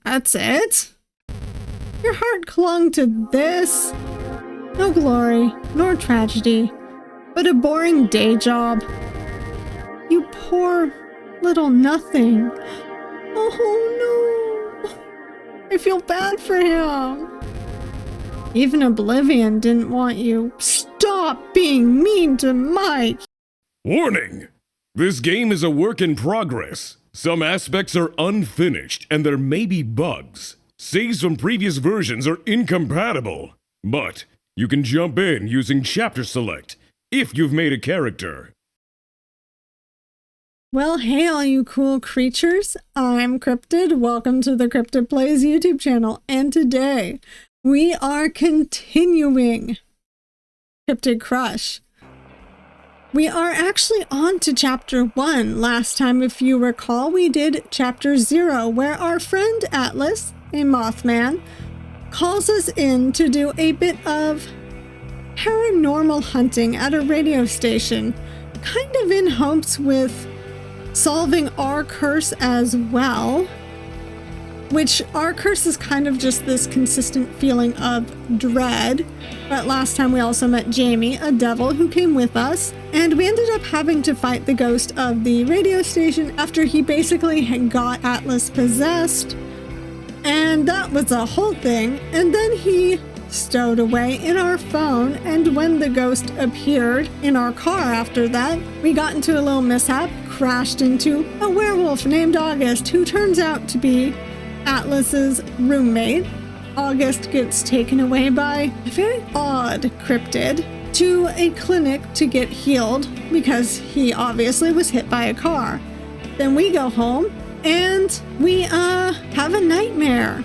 That's it? Your heart clung to this? No glory, nor tragedy, but a boring day job. You poor little nothing. Oh no! I feel bad for him. Even Oblivion didn't want you. Stop being mean to Mike! Warning! This game is a work in progress. Some aspects are unfinished, and there may be bugs. Saves from previous versions are incompatible. But you can jump in using Chapter Select, if you've made a character. Well, hey all you cool creatures. I'm Cryptid. Welcome to the CryptidPlays YouTube channel. And today, we are continuing Cryptid Crush. We are actually on to Chapter 1. Last time, if you recall, we did Chapter 0, where our friend Atlas, a Mothman, calls us in to do a bit of paranormal hunting at a radio station, kind of in hopes with solving our curse as well, which our curse is kind of just this consistent feeling of dread. But last time we also met Jamie, a devil who came with us, and we ended up having to fight the ghost of the radio station after he basically had got Atlas possessed, and that was a whole thing. And then he stowed away in our phone, and when the ghost appeared in our car after that, we got into a little mishap, crashed into a werewolf named August, who turns out to be Atlas's roommate. August gets taken away by a very odd cryptid to a clinic to get healed because he obviously was hit by a car. Then we go home and we have a nightmare.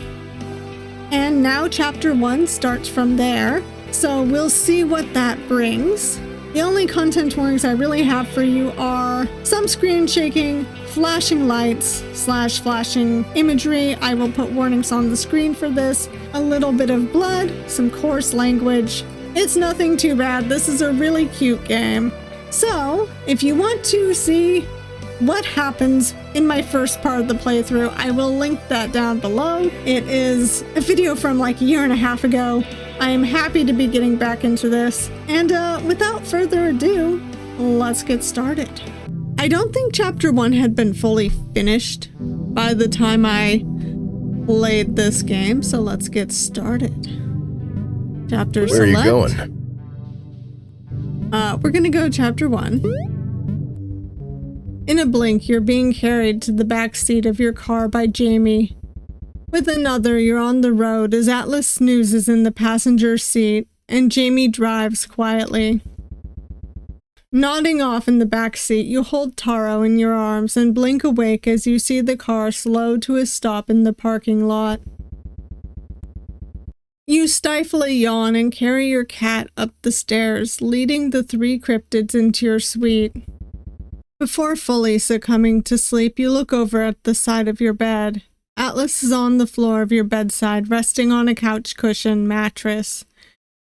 And now Chapter 1 starts from there, so we'll see what that brings. The only content warnings I really have for you are some screen shaking, flashing lights / flashing imagery. I will put warnings on the screen for this. A little bit of blood, some coarse language. It's nothing too bad. This is a really cute game. So, if you want to see what happens in my first part of the playthrough, I will link that down below. It is a video from like a year and a half ago. I am happy to be getting back into this. And without further ado, let's get started. I don't think Chapter 1 had been fully finished by the time I played this game, so let's get started. Chapter Where select. are you going? We're gonna go Chapter 1. In a blink, you're being carried to the back seat of your car by Jamie. With another, you're on the road as Atlas snoozes in the passenger seat and Jamie drives quietly. Nodding off in the back seat, you hold Taro in your arms and blink awake as you see the car slow to a stop in the parking lot. You stifle a yawn and carry your cat up the stairs, leading the 3 cryptids into your suite. Before fully succumbing to sleep, you look over at the side of your bed. Atlas is on the floor of your bedside, resting on a couch cushion, mattress,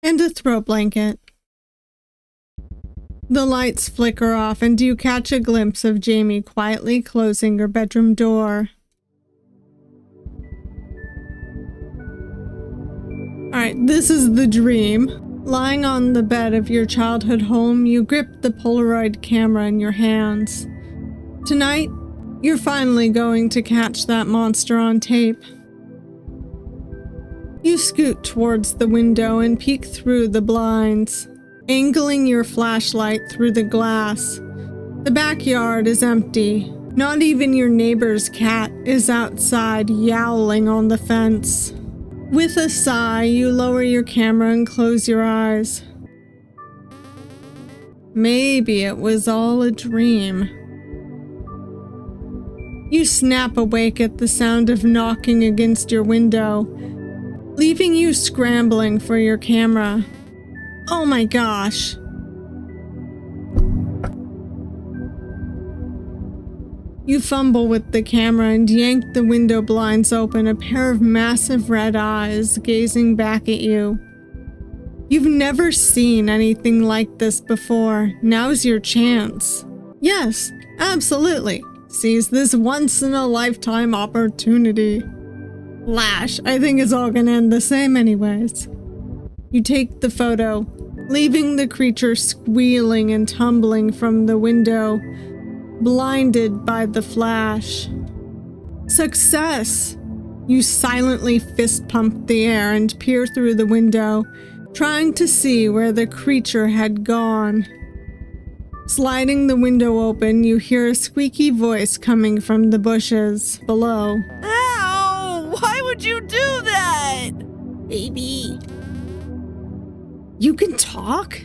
and a throw blanket. The lights flicker off, and you catch a glimpse of Jamie quietly closing her bedroom door. Alright, this is the dream. Lying on the bed of your childhood home, you grip the Polaroid camera in your hands. Tonight, you're finally going to catch that monster on tape. You scoot towards the window and peek through the blinds, angling your flashlight through the glass. The backyard is empty. Not even your neighbor's cat is outside yowling on the fence. With a sigh, you lower your camera and close your eyes. Maybe it was all a dream. You snap awake at the sound of knocking against your window, leaving you scrambling for your camera. Oh my gosh. You fumble with the camera and yank the window blinds open, a pair of massive red eyes gazing back at you. You've never seen anything like this before. Now's your chance. Yes, absolutely. Seize this once-in-a-lifetime opportunity. Flash, I think it's all gonna end the same anyways. You take the photo, leaving the creature squealing and tumbling from the window, blinded by the flash. Success! You silently fist pump the air and peer through the window, trying to see where the creature had gone. Sliding the window open, you hear a squeaky voice coming from the bushes below. Ow! Why would you do that? Baby. You can talk?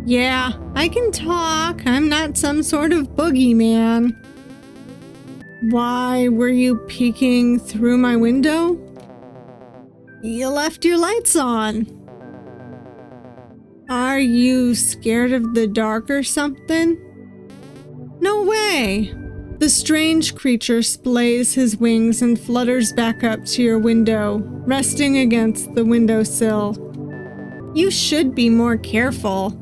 Yeah, I can talk. I'm not some sort of boogeyman. Why were you peeking through my window? You left your lights on. Are you scared of the dark or something? No way! The strange creature splays his wings and flutters back up to your window, resting against the windowsill. You should be more careful.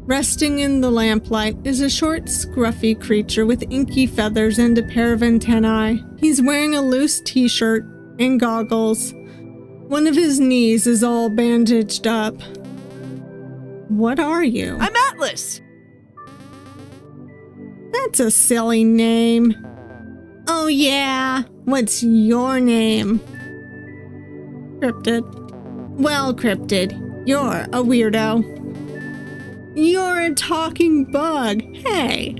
Resting in the lamplight is a short, scruffy creature with inky feathers and a pair of antennae. He's wearing a loose t-shirt and goggles. One of his knees is all bandaged up. What are you? I'm Atlas! That's a silly name. Oh yeah, what's your name? Cryptid. Well, Cryptid, you're a weirdo. You're a talking bug, hey!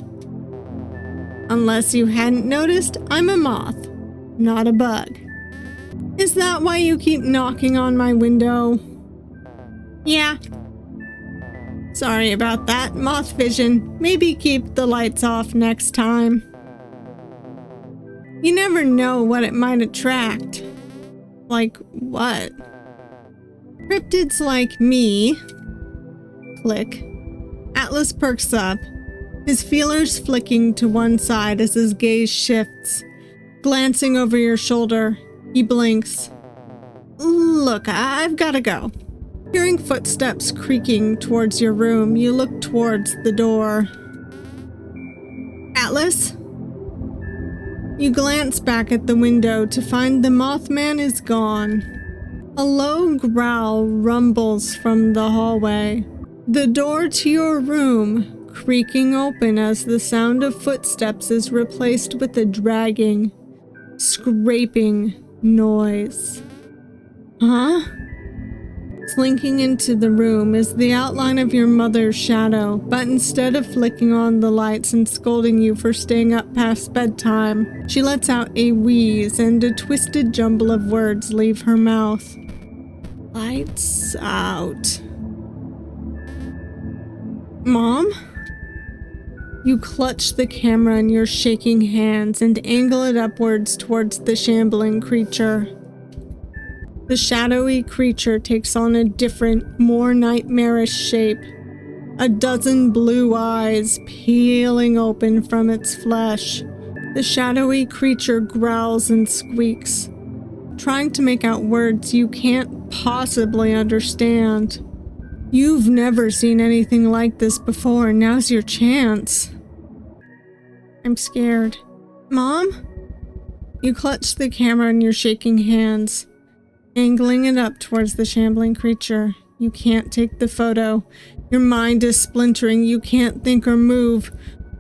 Unless you hadn't noticed, I'm a moth, not a bug. Is that why you keep knocking on my window? Yeah. Sorry about that, moth vision. Maybe keep the lights off next time. You never know what it might attract. Like what? Cryptids like me. Click. Atlas perks up, his feelers flicking to one side as his gaze shifts. Glancing over your shoulder, he blinks. Look, I've gotta go. Hearing footsteps creaking towards your room, you look towards the door. Atlas? You glance back at the window to find the Mothman is gone. A low growl rumbles from the hallway. The door to your room creaking open as the sound of footsteps is replaced with a dragging, scraping noise. Huh? Slinking into the room is the outline of your mother's shadow, but instead of flicking on the lights and scolding you for staying up past bedtime, she lets out a wheeze and a twisted jumble of words leave her mouth. Lights out. Mom? You clutch the camera in your shaking hands and angle it upwards towards the shambling creature. The shadowy creature takes on a different, more nightmarish shape. A dozen blue eyes peeling open from its flesh. The shadowy creature growls and squeaks, trying to make out words you can't possibly understand. You've never seen anything like this before, and now's your chance. I'm scared. Mom? You clutch the camera in your shaking hands, angling it up towards the shambling creature. You can't take the photo. Your mind is splintering. You can't think or move.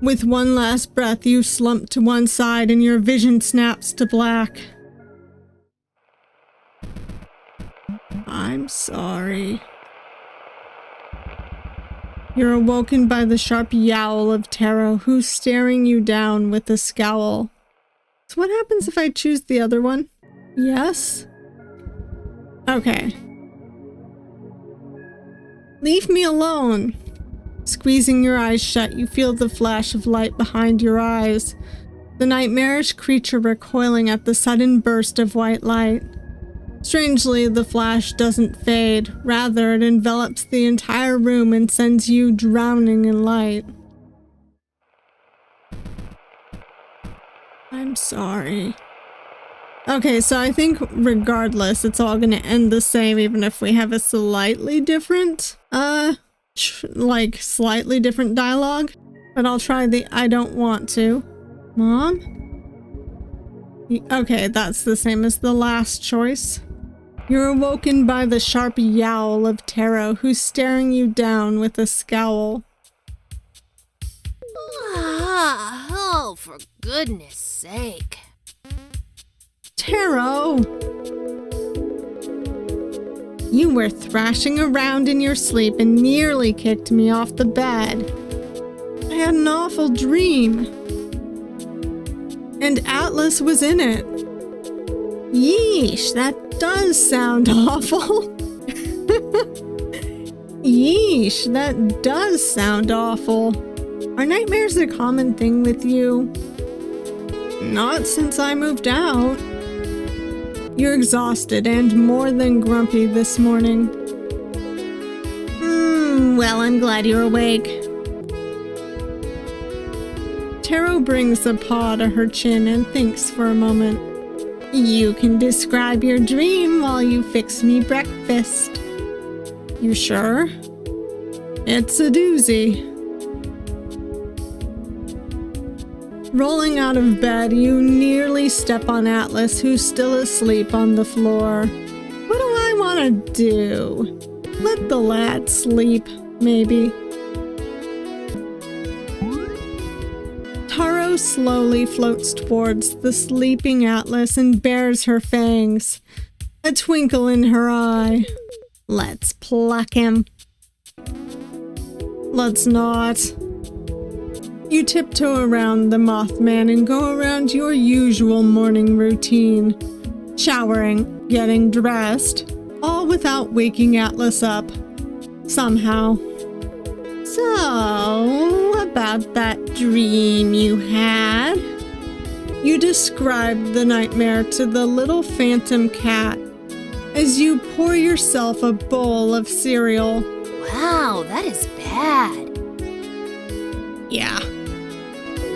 With one last breath, you slump to one side and your vision snaps to black. I'm sorry. You're awoken by the sharp yowl of Taro, who's staring you down with a scowl. So what happens if I choose the other one? Yes? Okay. Leave me alone. Squeezing your eyes shut, you feel the flash of light behind your eyes, the nightmarish creature recoiling at the sudden burst of white light. Strangely, the flash doesn't fade. Rather, it envelops the entire room and sends you drowning in light. I'm sorry. Okay, so I think regardless, it's all gonna end the same, even if we have a slightly different, slightly different dialogue. But I'll try the I don't want to. Mom? Okay, that's the same as the last choice. You're awoken by the sharp yowl of Taro, who's staring you down with a scowl. Oh, for goodness sake. Taro! You were thrashing around in your sleep and nearly kicked me off the bed. I had an awful dream. And Atlas was in it. Yeesh, that does sound awful. Yeesh, that does sound awful. Are nightmares a common thing with you? Not since I moved out. You're exhausted and more than grumpy this morning. Well, I'm glad you're awake. Taro brings a paw to her chin and thinks for a moment. You can describe your dream while you fix me breakfast. You sure? It's a doozy. Rolling out of bed, you nearly step on Atlas, who's still asleep on the floor. What do I want to do? Let the lad sleep, maybe. Taro slowly floats towards the sleeping Atlas and bares her fangs, a twinkle in her eye. Let's pluck him. Let's not. You tiptoe around the Mothman and go around your usual morning routine. Showering, getting dressed, all without waking Atlas up. Somehow. So, about that dream you had? You describe the nightmare to the little phantom cat as you pour yourself a bowl of cereal. Wow, that is bad. Yeah.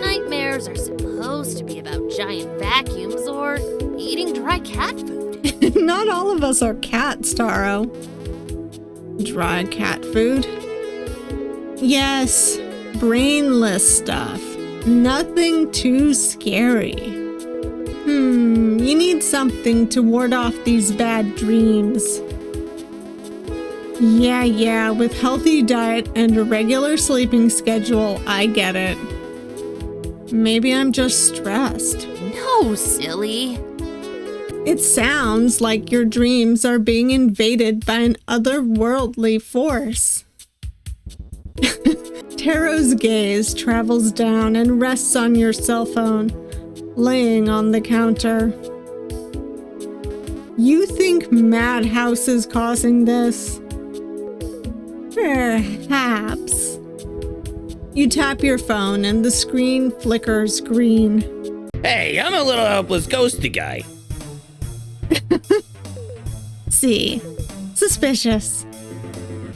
Nightmares are supposed to be about giant vacuums or eating dry cat food. Not all of us are cats, Taro. Dry cat food? Yes, brainless stuff. Nothing too scary. You need something to ward off these bad dreams. Yeah, with healthy diet and a regular sleeping schedule, I get it. Maybe I'm just stressed. No, silly. It sounds like your dreams are being invaded by an otherworldly force. Taro's gaze travels down and rests on your cell phone, laying on the counter. You think Madhouse is causing this? Perhaps. You tap your phone and the screen flickers green. Hey, I'm a little helpless ghosty guy. See, suspicious.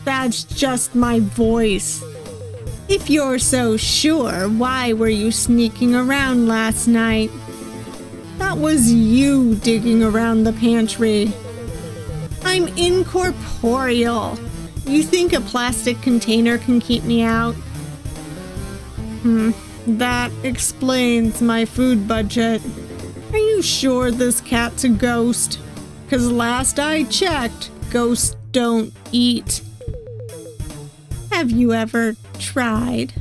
That's just my voice. If you're so sure, why were you sneaking around last night? That was you digging around the pantry. I'm incorporeal. You think a plastic container can keep me out? That explains my food budget. Are you sure this cat's a ghost? 'Cause last I checked, ghosts don't eat. Have you ever tried?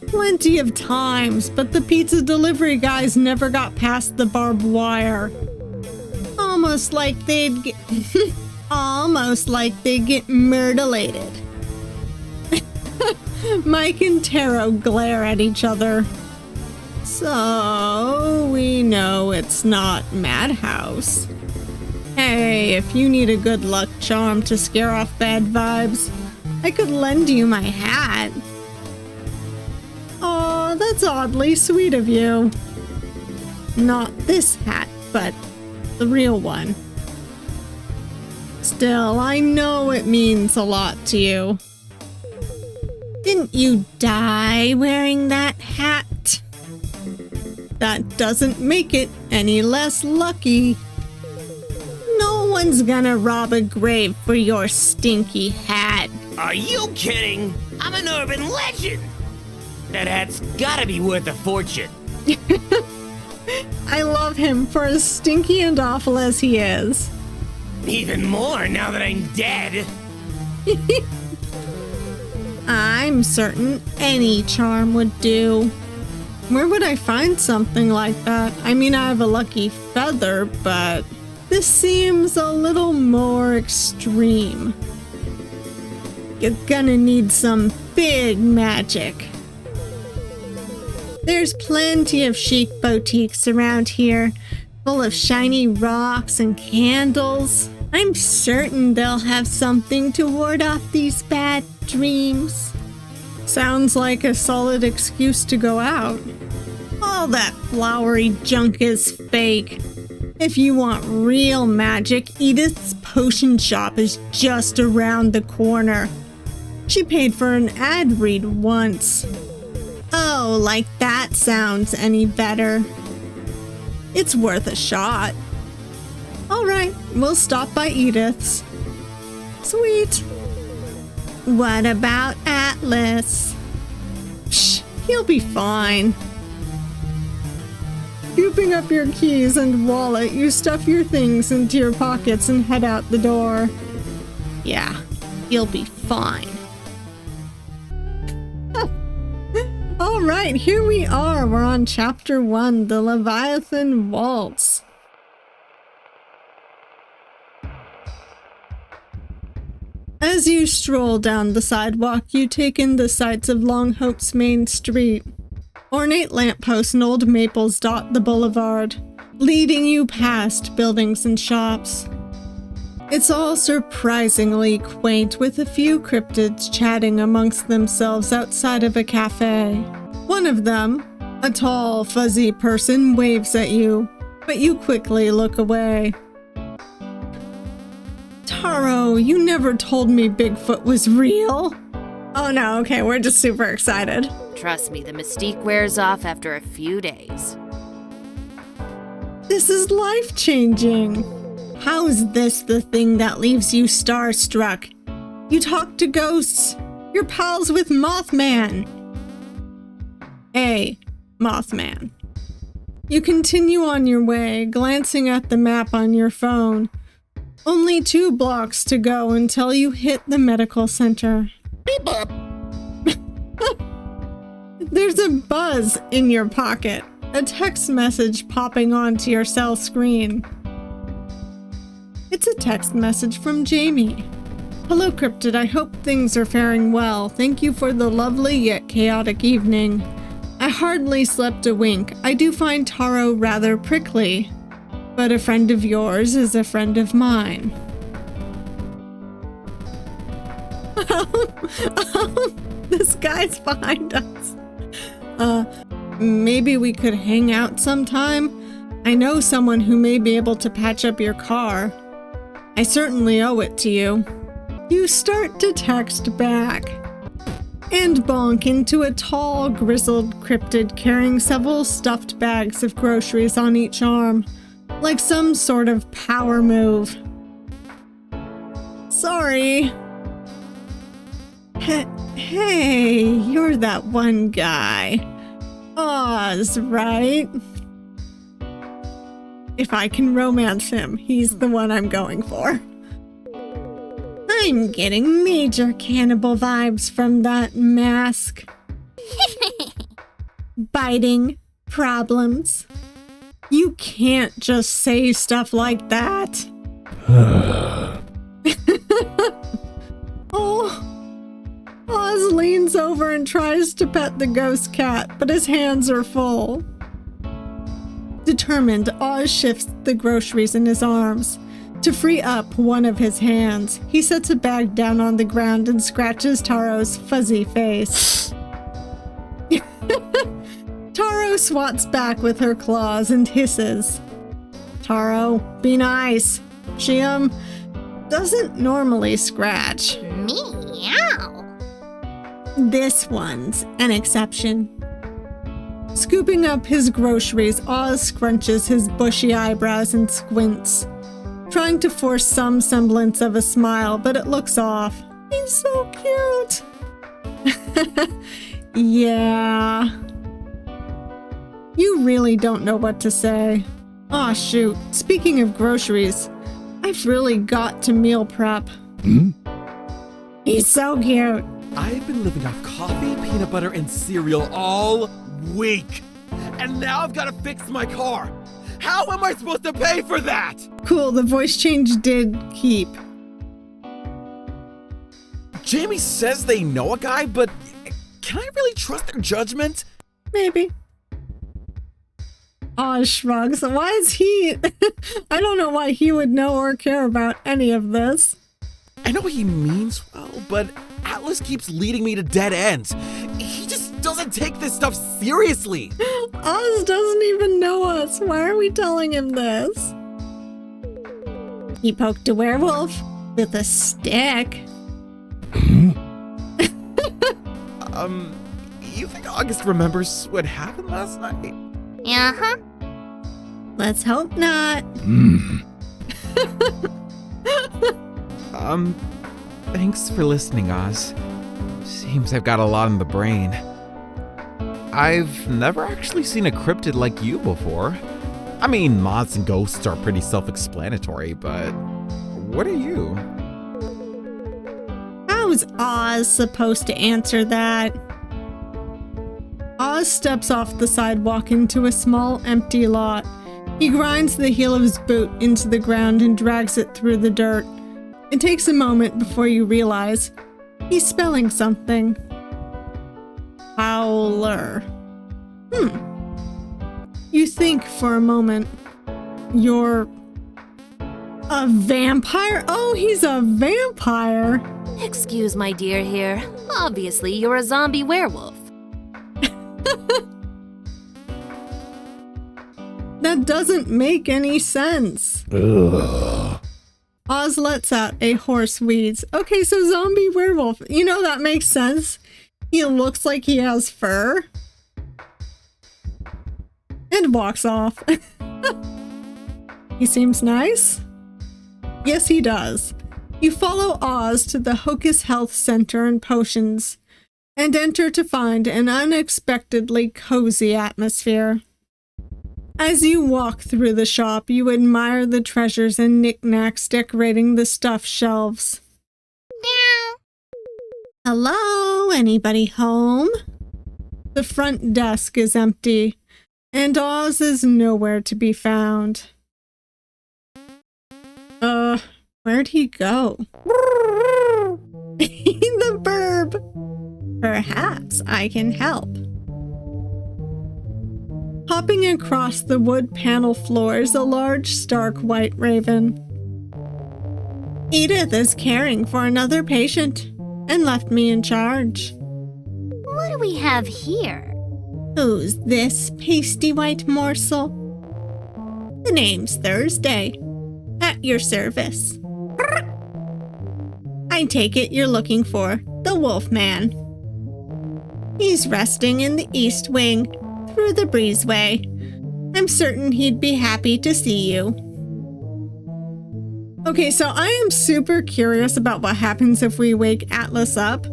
Plenty of times, but the pizza delivery guys never got past the barbed wire. Almost like they'd get murderlated. Mike and Taro glare at each other. So, we know it's not Madhouse. Hey, if you need a good luck charm to scare off bad vibes, I could lend you my hat. Oh, that's oddly sweet of you. Not this hat, but the real one. Still, I know it means a lot to you. Didn't you die wearing that hat? That doesn't make it any less lucky. No one's gonna rob a grave for your stinky hat. Are you kidding? I'm an urban legend. That hat's gotta be worth a fortune. I love him for as stinky and awful as he is. Even more now that I'm dead. I'm certain any charm would do. Where would I find something like that? I mean, I have a lucky feather, but this seems a little more extreme. You're gonna need some big magic. There's plenty of chic boutiques around here, full of shiny rocks and candles. I'm certain they'll have something to ward off these bad dreams. Sounds like a solid excuse to go out. All that flowery junk is fake. If you want real magic, Edith's potion shop is just around the corner. She paid for an ad read once. Oh, like that sounds any better. It's worth a shot. All right, we'll stop by Edith's. Sweet. What about Atlas? Psh, he'll be fine. Scooping up your keys and wallet, you stuff your things into your pockets and head out the door. Yeah, he'll be fine. All right, here we are. We're on Chapter 1, the Leviathan Waltz. As you stroll down the sidewalk, you take in the sights of Long Hope's main street. Ornate lampposts and old maples dot the boulevard, leading you past buildings and shops. It's all surprisingly quaint, with a few cryptids chatting amongst themselves outside of a cafe. One of them, a tall, fuzzy person, waves at you, but you quickly look away. Taro, you never told me Bigfoot was real. Oh no, okay, we're just super excited. Trust me, the mystique wears off after a few days. This is life-changing. How's this the thing that leaves you starstruck? You talk to ghosts. You're pals with Mothman. Hey, Mothman. You continue on your way, glancing at the map on your phone. Only 2 blocks to go until you hit the medical center. Beep up. There's a buzz in your pocket, a text message popping onto your cell screen. It's a text message from Jamie. Hello, Cryptid. I hope things are faring well. Thank you for the lovely yet chaotic evening. I hardly slept a wink. I do find Taro rather prickly, but a friend of yours is a friend of mine. This guy's behind us. Maybe we could hang out sometime? I know someone who may be able to patch up your car. I certainly owe it to you. You start to text back and bonk into a tall, grizzled cryptid carrying several stuffed bags of groceries on each arm, like some sort of power move. Sorry. Hey, you're that one guy. Oz, right? If I can romance him, he's the one I'm going for. I'm getting major cannibal vibes from that mask. Biting problems. You can't just say stuff like that. Oh. Oz leans over and tries to pet the ghost cat, but his hands are full. Determined, Oz shifts the groceries in his arms. To free up one of his hands, he sets a bag down on the ground and scratches Taro's fuzzy face. Taro swats back with her claws and hisses. Taro, be nice. She, doesn't normally scratch. Meow. This one's an exception. Scooping up his groceries, Oz scrunches his bushy eyebrows and squints, trying to force some semblance of a smile, but it looks off. He's so cute. Yeah. You really don't know what to say. Aw, shoot. Speaking of groceries, I've really got to meal prep. He's so cute. I've been living off coffee, peanut butter, and cereal all week. And now I've got to fix my car. How am I supposed to pay for that? Cool, the voice change did keep. Jamie says they know a guy, but can I really trust their judgment? Maybe. Aw, shrugs. Why is he... I don't know why he would know or care about any of this. I know he means well, but Atlas keeps leading me to dead ends. He just doesn't take this stuff seriously. Oz doesn't even know us. Why are we telling him this? He poked a werewolf with a stick. You think August remembers what happened last night? Uh-huh. Let's hope not. Thanks for listening, Oz. Seems I've got a lot in the brain. I've never actually seen a cryptid like you before. I mean, moths and ghosts are pretty self-explanatory, but what are you? How's Oz supposed to answer that? Oz steps off the sidewalk into a small, empty lot. He grinds the heel of his boot into the ground and drags it through the dirt. It takes a moment before you realize he's spelling something. Howler. You think for a moment. You're a vampire? Oh, he's a vampire. Excuse my dear here. Obviously, you're a zombie werewolf. That doesn't make any sense. Ugh. Oz lets out a hoarse wheeze. Okay, so zombie werewolf. You know, that makes sense. He looks like he has fur. And walks off. He seems nice. Yes, he does. You follow Oz to the Hocus Health Center and Potions and enter to find an unexpectedly cozy atmosphere. As you walk through the shop, you admire the treasures and knickknacks decorating the stuffed shelves. Meow. Hello, anybody home? The front desk is empty, and Oz is nowhere to be found. Where'd he go? The burb! Perhaps I can help. Hopping across the wood panel floor is a large, stark white raven. Edith is caring for another patient and left me in charge. What do we have here? Who's this pasty white morsel? The name's Thursday. At your service. I take it you're looking for the Wolfman. He's resting in the East Wing through the breezeway. I'm certain he'd be happy to see you. Okay, so I am super curious about what happens if we wake Atlas up,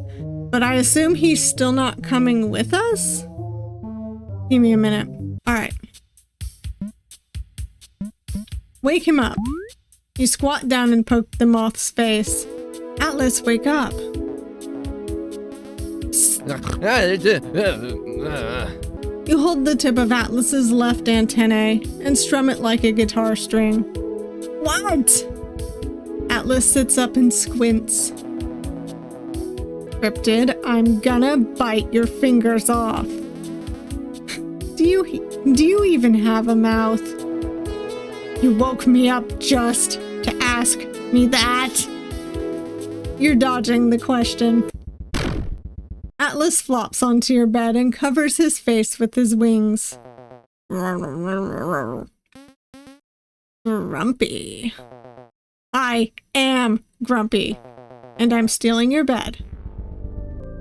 but I assume he's still not coming with us? Give me a minute. All right. Wake him up. You squat down and poke the moth's face. Atlas, wake up. You hold the tip of Atlas's left antennae and strum it like a guitar string. What? Atlas sits up and squints. Cryptid, I'm gonna bite your fingers off. Do you even have a mouth? You woke me up just to ask me that? You're dodging the question. Atlas flops onto your bed and covers his face with his wings. Grumpy. I am grumpy, and I'm stealing your bed.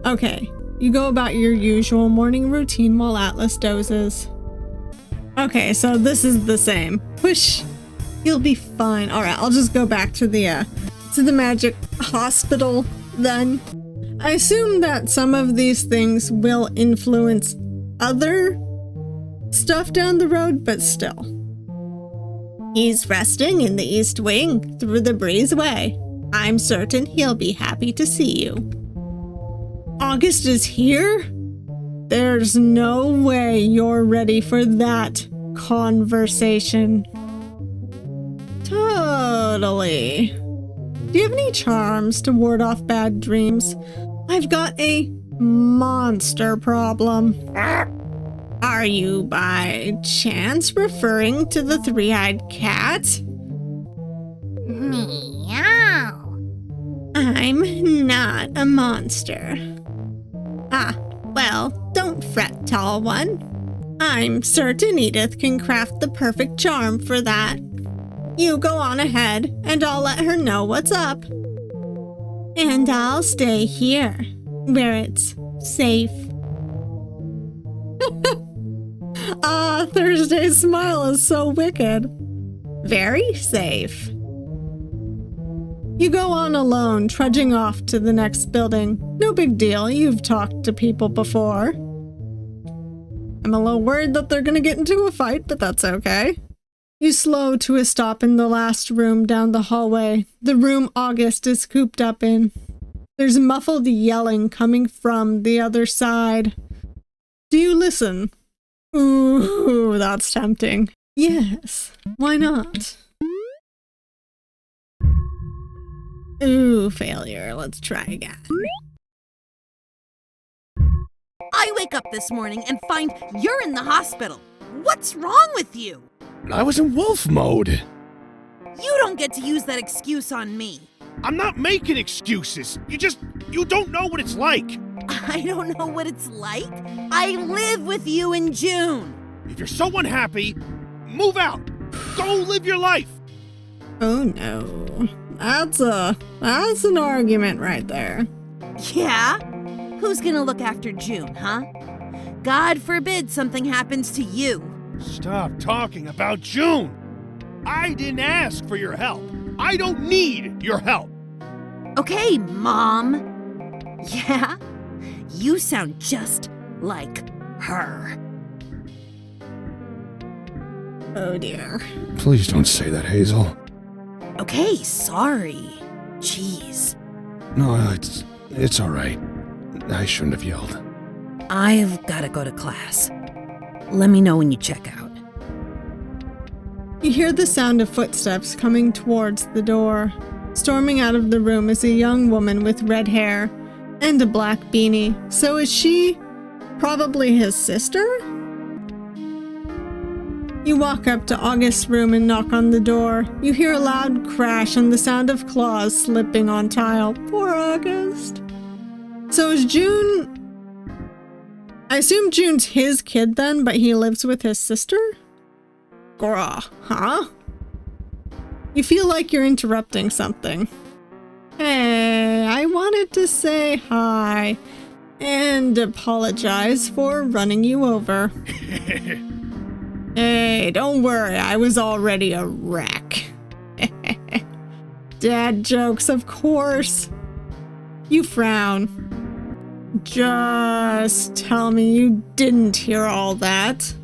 Okay, you go about your usual morning routine while Atlas dozes. Okay, so this is the same. Whoosh, you'll be fine. All right, I'll just go back to the magic hospital then. I assume that some of these things will influence other Stuff down the road, but still. He's resting in the east wing through the breezeway. I'm certain he'll be happy to see you. August is here? There's no way you're ready for that conversation. Totally. Do you have any charms to ward off bad dreams? I've got a monster problem. Are you by chance referring to the three-eyed cat? Meow. I'm not a monster. Ah, well, don't fret, tall one. I'm certain Edith can craft the perfect charm for that. You go on ahead, and I'll let her know what's up. And I'll stay here, where it's safe. Ah, Thursday's smile is so wicked. Very safe. You go on alone, trudging off to the next building. No big deal, you've talked to people before. I'm a little worried that they're gonna get into a fight, but that's okay. You slow to a stop in the last room down the hallway, the room August is cooped up in. There's muffled yelling coming from the other side. Do you listen? Ooh, that's tempting. Yes, why not? Ooh, failure. Let's try again. I wake up this morning and find you're in the hospital. What's wrong with you? I was in wolf mode. You don't get to use that excuse on me. I'm not making excuses. You don't know what it's like. I don't know what it's like. I live with you in June. If you're so unhappy, move out. Go live your life. Oh no. That's an argument right there. Yeah? Who's gonna look after June, huh? God forbid something happens to you. Stop talking about June. I didn't ask for your help. I don't need your help. Okay, Mom. Yeah? You sound just like her. Oh dear. Please don't say that, Hazel. Okay, sorry. Jeez. No, it's all right. I shouldn't have yelled. I've gotta go to class. Let me know when you check out. You hear the sound of footsteps coming towards the door. Storming out of the room is a young woman with red hair and a black beanie. So is she probably his sister? You walk up to August's room and knock on the door. You hear a loud crash and the sound of claws slipping on tile. Poor August. So is June... I assume June's his kid then, but he lives with his sister? Grah, huh? You feel like you're interrupting something. Hey, I wanted to say hi and apologize for running you over. Hey, don't worry, I was already a wreck. Dad jokes, of course. You frown. Just tell me you didn't hear all that.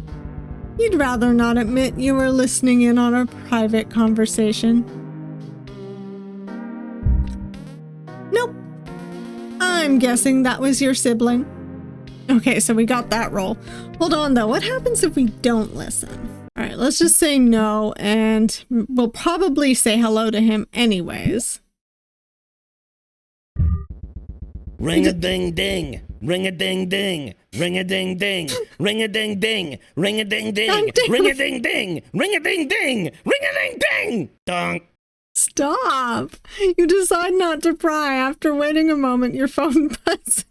You'd rather not admit you were listening in on a private conversation. Nope. I'm guessing that was your sibling. Okay, so we got that roll. Hold on though, what happens if we don't listen? Alright, let's just say no, and we'll probably say hello to him anyways. Ring-a-ding-ding, ring-a-ding-ding, ring-a-ding-ding, ring-a-ding-ding, ring-a-ding-ding, ring-a-ding-ding, ring-a-ding-ding, ring-a-ding-ding, donk. Stop! You decide not to pry. After waiting a moment, your phone buzzes.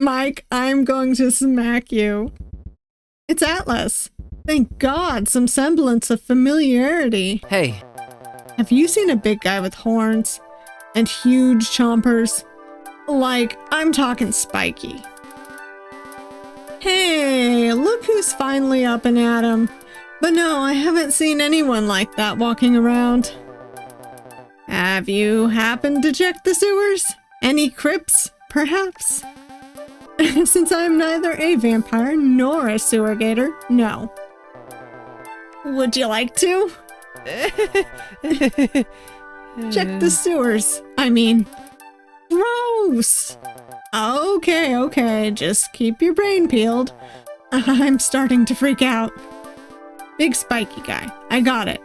Mike, I'm going to smack you. It's Atlas. Thank God, some semblance of familiarity. Hey. Have you seen a big guy with horns and huge chompers? Like, I'm talking spiky. Hey, look who's finally up and at 'em. But no, I haven't seen anyone like that walking around. Have you happened to check the sewers? Any crypts, perhaps? Since I'm neither a vampire nor a sewer gator, no. Would you like to? Check the sewers. I mean, gross. Okay, just keep your brain peeled. I'm starting to freak out. Big spiky guy. I got it.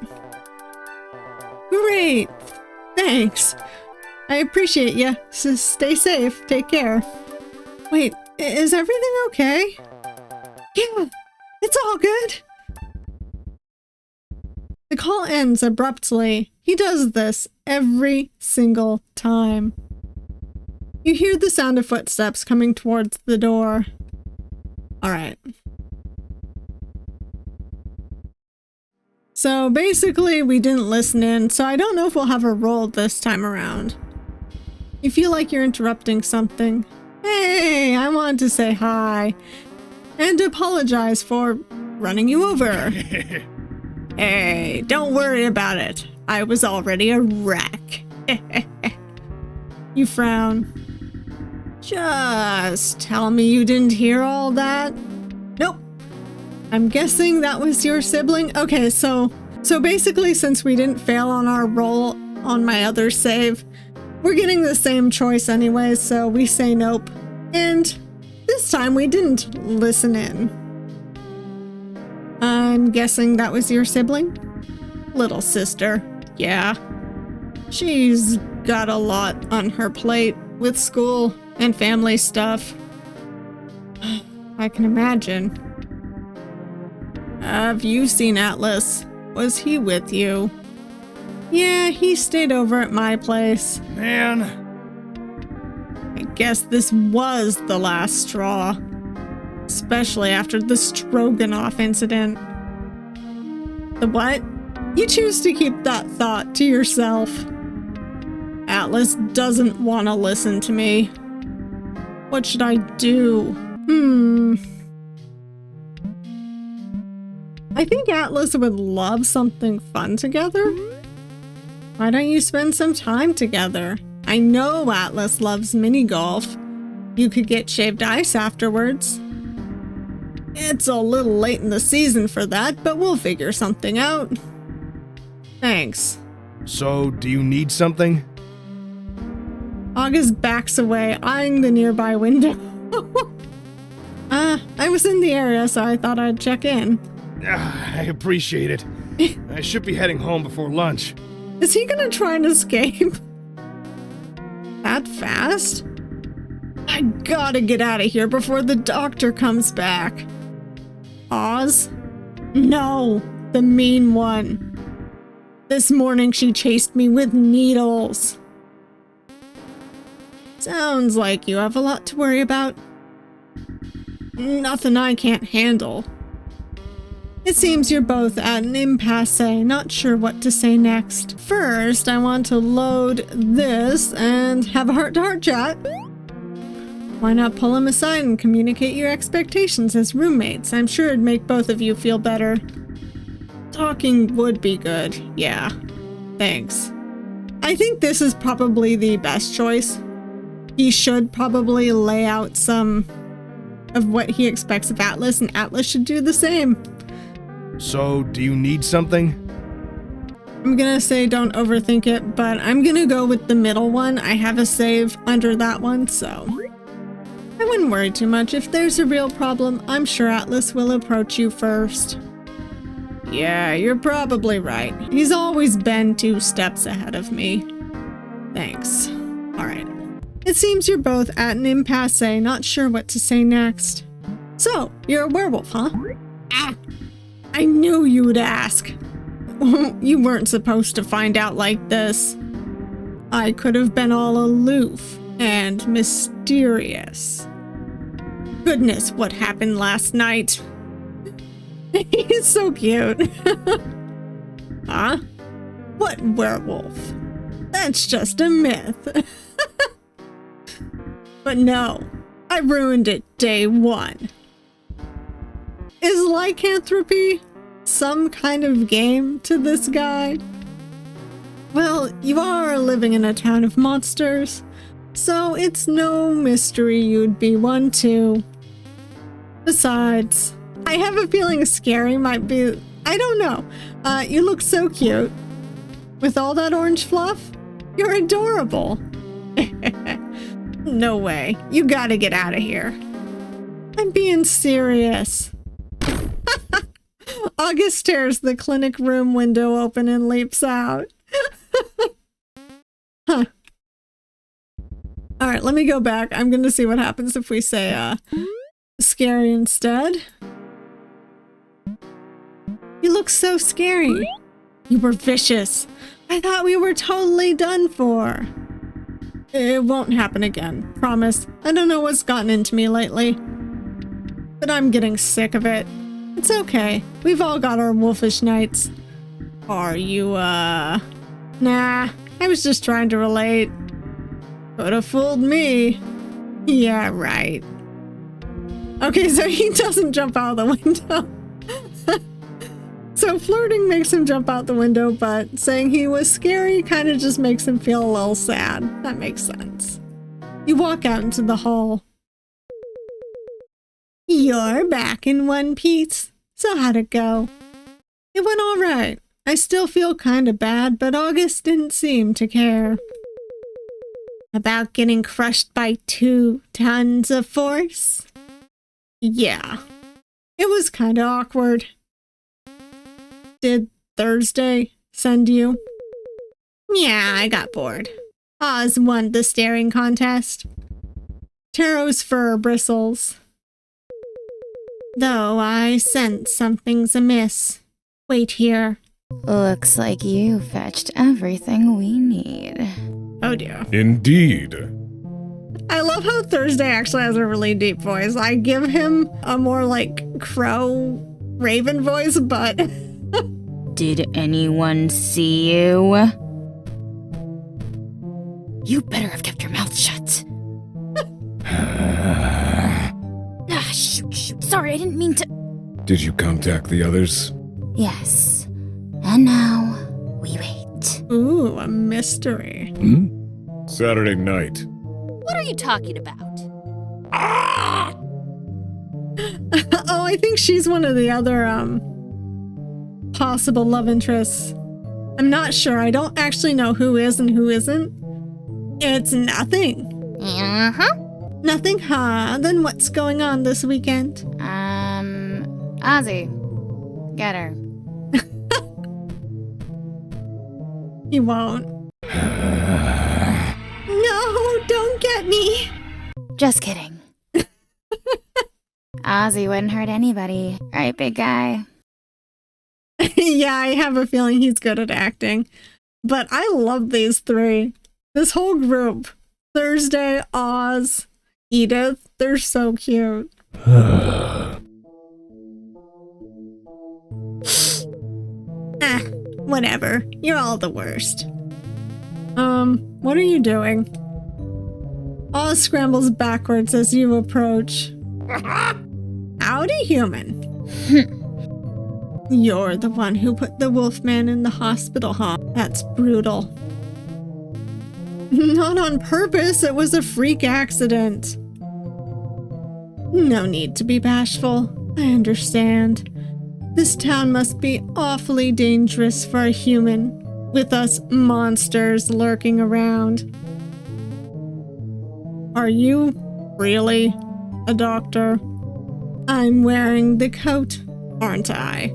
Great. Thanks. I appreciate you. Stay safe. Take care. Wait, is everything okay? Yeah, it's all good. The call ends abruptly. He does this every single time. You hear the sound of footsteps coming towards the door. All right. So basically, we didn't listen in, so I don't know if we'll have a roll this time around. You feel like you're interrupting something. Hey, I wanted to say hi and apologize for running you over. Hey, don't worry about it. I was already a wreck. You frown. Just tell me you didn't hear all that? Nope. I'm guessing that was your sibling? Okay, so basically since we didn't fail on our roll on my other save, we're getting the same choice anyway, so we say nope. And this time we didn't listen in. I'm guessing that was your sibling? Little sister. Yeah. She's got a lot on her plate with school and family stuff. I can imagine. Have you seen Atlas? Was he with you? Yeah, he stayed over at my place. Man. I guess this was the last straw. Especially after the Stroganoff incident. The what? You choose to keep that thought to yourself. Atlas doesn't want to listen to me. What should I do? I think Atlas would love something fun together. Why don't you spend some time together? I know Atlas loves mini golf. You could get shaved ice afterwards. It's a little late in the season for that, but we'll figure something out. Thanks. So, do you need something? August backs away, eyeing the nearby window. I was in the area, so I thought I'd check in. I appreciate it. I should be heading home before lunch. Is he gonna try and escape? That fast? I gotta get out of here before the doctor comes back. Oz? No, the mean one. This morning she chased me with needles. Sounds like you have a lot to worry about. Nothing I can't handle. It seems you're both at an impasse, not sure what to say next. First, I want to load this and have a heart-to-heart chat. Why not pull him aside and communicate your expectations as roommates? I'm sure it'd make both of you feel better. Talking would be good, yeah. Thanks. I think this is probably the best choice. He should probably lay out some of what he expects of Atlas, and Atlas should do the same. So, do you need something? I'm gonna say don't overthink it, but I'm gonna go with the middle one. I have a save under that one, so I wouldn't worry too much. If there's a real problem, I'm sure Atlas will approach you first. Yeah, you're probably right. He's always been 2 steps ahead of me. Thanks. Alright. It seems you're both at an impasse, not sure what to say next. So, you're a werewolf, huh? Ah! I knew you would ask. You weren't supposed to find out like this. I could have been all aloof and mysterious. Goodness, what happened last night? He's so cute. Huh? What werewolf? That's just a myth. But no, I ruined it day 1. Is lycanthropy some kind of game to this guy? Well, you are living in a town of monsters. So it's no mystery you'd be one too. Besides, I have a feeling Scary might be, I don't know. You look so cute. With all that orange fluff, you're adorable. No way. You gotta get out of here. I'm being serious. August tears the clinic room window open and leaps out. Huh. All right, let me go back. I'm going to see what happens if we say Scary instead. You look so scary. You were vicious. I thought we were totally done for. It won't happen again, promise. I don't know what's gotten into me lately, but I'm getting sick of it. It's okay. We've all got our wolfish nights. Are you, Nah, I was just trying to relate. Could have fooled me. Yeah, right. Okay, so he doesn't jump out the window. So flirting makes him jump out the window, but saying he was scary kind of just makes him feel a little sad. That makes sense. You walk out into the hall. You're back in one piece. So how'd it go? It went all right. I still feel kind of bad, but August didn't seem to care. About getting crushed by 2 tons of force? Yeah. It was kind of awkward. Did Thursday send you? Yeah, I got bored. Oz won the staring contest. Taro's fur bristles. Though I sense something's amiss. Wait here. Looks like you fetched everything we need. Oh dear. Indeed. I love how Thursday actually has a really deep voice. I give him a more like crow raven voice, but... Did anyone see you? You better have kept your mouth shut. Shoot. Sorry, I didn't mean to. Did you contact the others? Yes. And now, we wait. Ooh, a mystery. Saturday night. What are you talking about? Oh, I think she's one of the other, possible love interests. I'm not sure. I don't actually know who is and who isn't. It's nothing. Uh-huh. Nothing, huh? Then what's going on this weekend? Ozzy. Get her. He won't. No, don't get me. Just kidding. Ozzy wouldn't hurt anybody. Right, big guy? Yeah, I have a feeling he's good at acting. But I love these three. This whole group. Thursday, Oz, Edith. They're so cute. Whatever. You're all the worst. What are you doing? Oz scrambles backwards as you approach. Howdy, human. You're the one who put the Wolfman in the hospital, huh? That's brutal. Not on purpose, it was a freak accident. No need to be bashful. I understand. This town must be awfully dangerous for a human, with us monsters lurking around. Are you really a doctor? I'm wearing the coat, aren't I?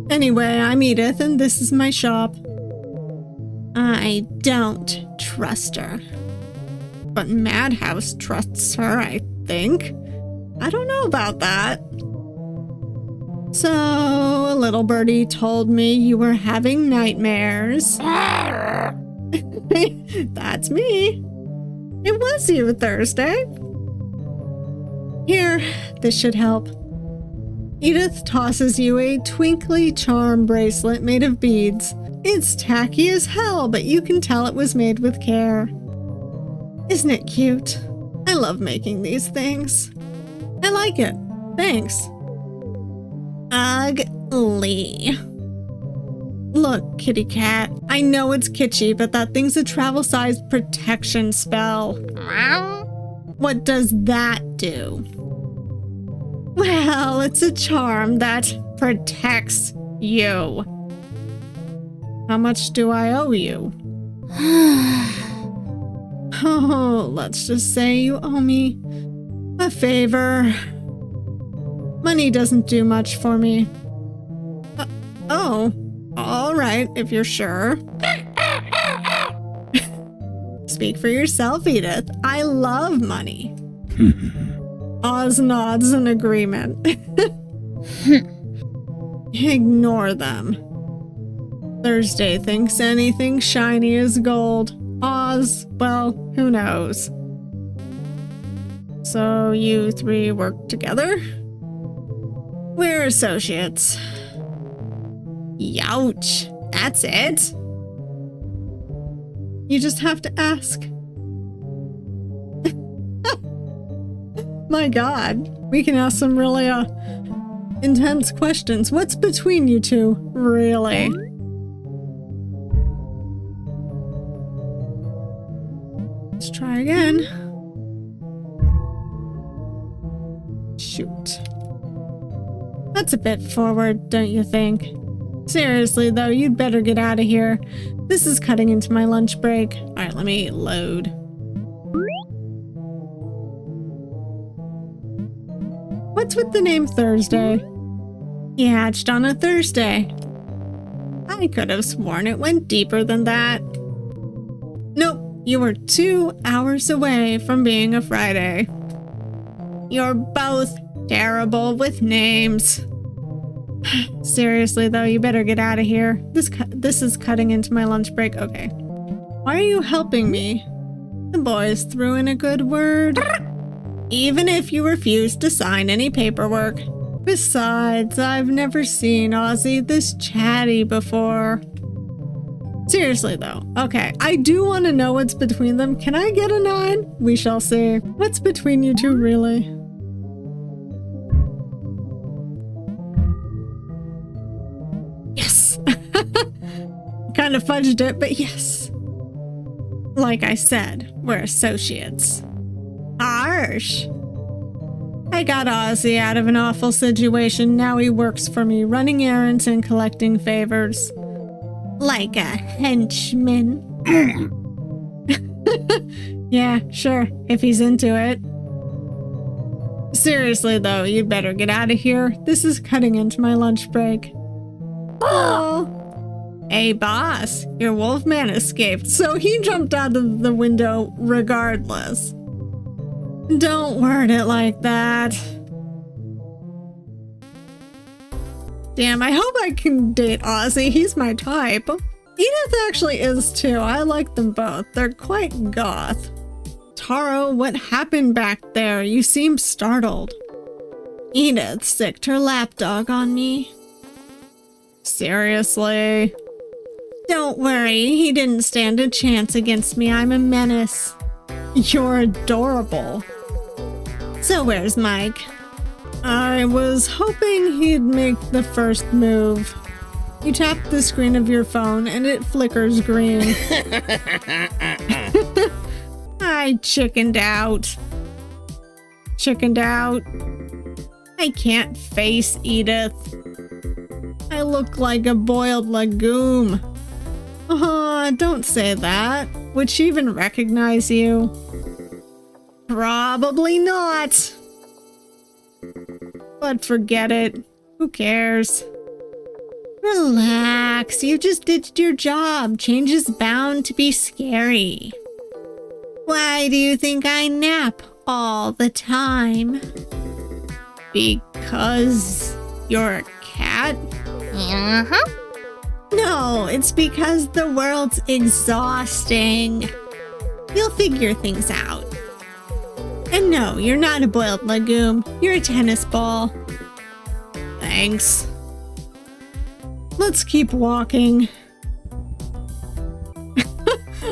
Anyway, I'm Edith, and this is my shop. I don't trust her. But Madhouse trusts her, I think. I don't know about that. So, a little birdie told me you were having nightmares. That's me. It was you, Thursday. Here, this should help. Edith tosses you a twinkly charm bracelet made of beads. It's tacky as hell, but you can tell it was made with care. Isn't it cute? I love making these things. I like it. Thanks. Ugly. Look, kitty cat, I know it's kitschy, but that thing's a travel-sized protection spell. What does that do? Well, it's a charm that protects you. How much do I owe you? Oh, let's just say you owe me a favor. Money doesn't do much for me. Oh, all right, if you're sure. Speak for yourself, Edith. I love money. Oz nods in agreement. Ignore them. Thursday thinks anything shiny is gold. Oz, well, who knows? So you three work together? We're associates. Youch. That's it? You just have to ask. My God, we can ask some really intense questions. What's between you two, really? Let's try again. Shoot. That's a bit forward, don't you think? Seriously, though, you'd better get out of here. This is cutting into my lunch break. Alright, let me load. What's with the name Thursday? He hatched on a Thursday. I could have sworn it went deeper than that. Nope. You were 2 hours away from being a Friday. You're both terrible with names. Seriously, though, you better get out of here. This is cutting into my lunch break. Okay. Why are you helping me? The boys threw in a good word. Even if you refuse to sign any paperwork. Besides, I've never seen Ozzy this chatty before. Seriously, though. Okay, I do want to know what's between them. Can I get a 9? We shall see. What's between you two, really? Yes! Kind of fudged it, but yes. Like I said, we're associates. Harsh. I got Ozzy out of an awful situation. Now he works for me, running errands and collecting favors. Like a henchman. Yeah, sure, if he's into it. Seriously, though, you'd better get out of here. This is cutting into my lunch break. Oh! Hey, boss, your wolfman escaped, so he jumped out of the window regardless. Don't word it like that. Damn, I hope I can date Ozzy. He's my type. Edith actually is too. I like them both. They're quite goth. Taro, what happened back there? You seem startled. Edith sicked her lapdog on me. Seriously? Don't worry, he didn't stand a chance against me. I'm a menace. You're adorable. So where's Mike? I was hoping he'd make the first move. You tap the screen of your phone and it flickers green. I chickened out. Chickened out. I can't face Edith. I look like a boiled legume. Don't say that. Would she even recognize you? Probably not. But forget it. Who cares? Relax. You just ditched your job. Change is bound to be scary. Why do you think I nap all the time? Because you're a cat? Uh-huh. No, it's because the world's exhausting. You'll figure things out. And no, you're not a boiled legume. You're a tennis ball. Thanks. Let's keep walking.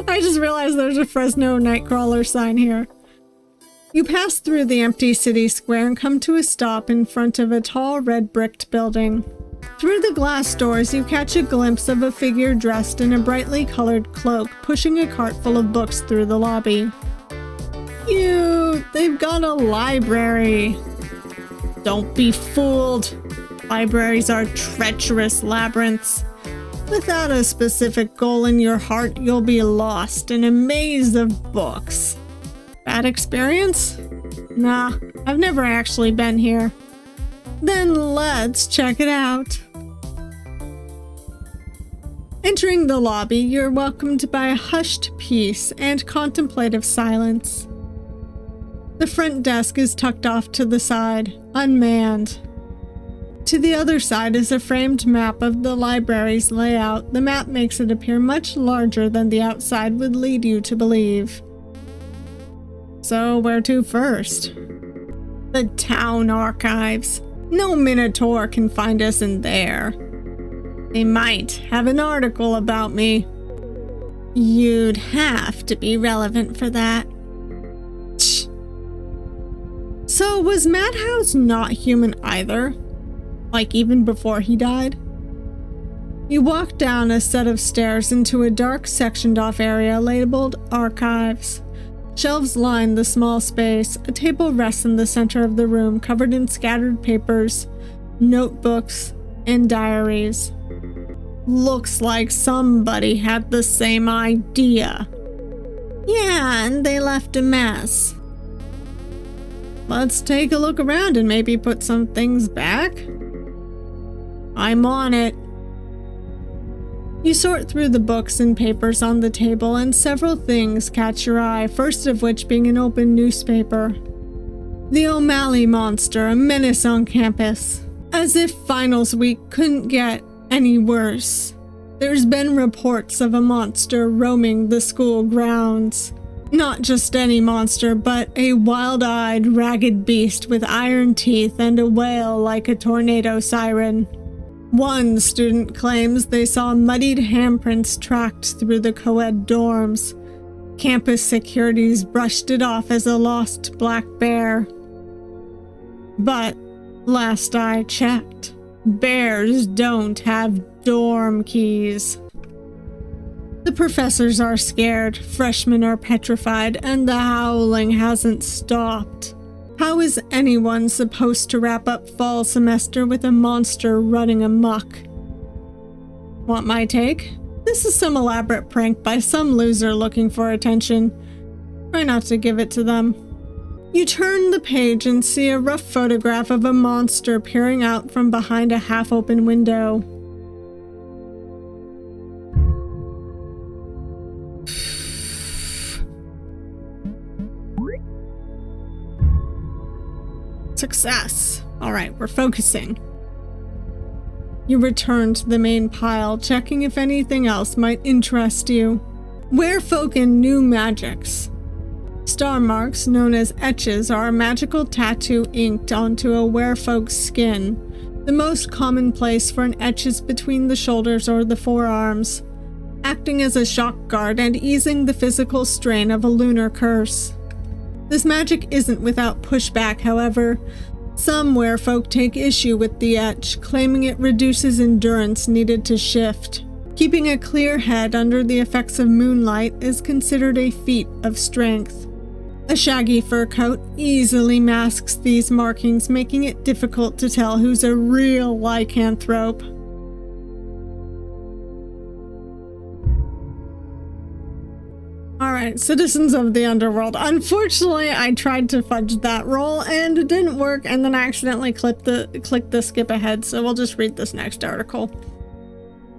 I just realized there's a Fresno Nightcrawler sign here. You pass through the empty city square and come to a stop in front of a tall red bricked building. Through the glass doors, you catch a glimpse of a figure dressed in a brightly colored cloak pushing a cart full of books through the lobby. Cute! They've got a library! Don't be fooled! Libraries are treacherous labyrinths. Without a specific goal in your heart, you'll be lost in a maze of books. Bad experience? Nah, I've never actually been here. Then let's check it out. Entering the lobby, you're welcomed by a hushed peace and contemplative silence. The front desk is tucked off to the side, unmanned. To the other side is a framed map of the library's layout. The map makes it appear much larger than the outside would lead you to believe. So where to first? The town archives. No Minotaur can find us in there. They might have an article about me. You'd have to be relevant for that. Shh. So was Madhouse not human either? Like even before he died? You walk down a set of stairs into a dark sectioned off area labeled Archives. Shelves line the small space. A table rests in the center of the room, covered in scattered papers, notebooks, and diaries. Looks like somebody had the same idea. Yeah, and they left a mess. Let's take a look around and maybe put some things back. I'm on it. You sort through the books and papers on the table, and several things catch your eye, first of which being an open newspaper. The O'Malley monster, a menace on campus. As if finals week couldn't get any worse. There's been reports of a monster roaming the school grounds. Not just any monster, but a wild-eyed, ragged beast with iron teeth and a wail like a tornado siren. One student claims they saw muddied handprints tracked through the co-ed dorms. Campus securities brushed it off as a lost black bear. But, last I checked, bears don't have dorm keys. The professors are scared, freshmen are petrified, and the howling hasn't stopped. How is anyone supposed to wrap up fall semester with a monster running amok? Want my take? This is some elaborate prank by some loser looking for attention. Try not to give it to them. You turn the page and see a rough photograph of a monster peering out from behind a half-open window. Success. Alright, we're focusing. You return to the main pile, checking if anything else might interest you. Werefolk and new magics. Star marks, known as etches, are a magical tattoo inked onto a werefolk's skin. The most commonplace for an etch is between the shoulders or the forearms, acting as a shock guard and easing the physical strain of a lunar curse. This magic isn't without pushback, however. Some werefolk take issue with the etch, claiming it reduces endurance needed to shift. Keeping a clear head under the effects of moonlight is considered a feat of strength. A shaggy fur coat easily masks these markings, making it difficult to tell who's a real lycanthrope. Alright, citizens of the underworld. Unfortunately, I tried to fudge that roll and it didn't work, and then I accidentally clicked the skip ahead, so we'll just read this next article.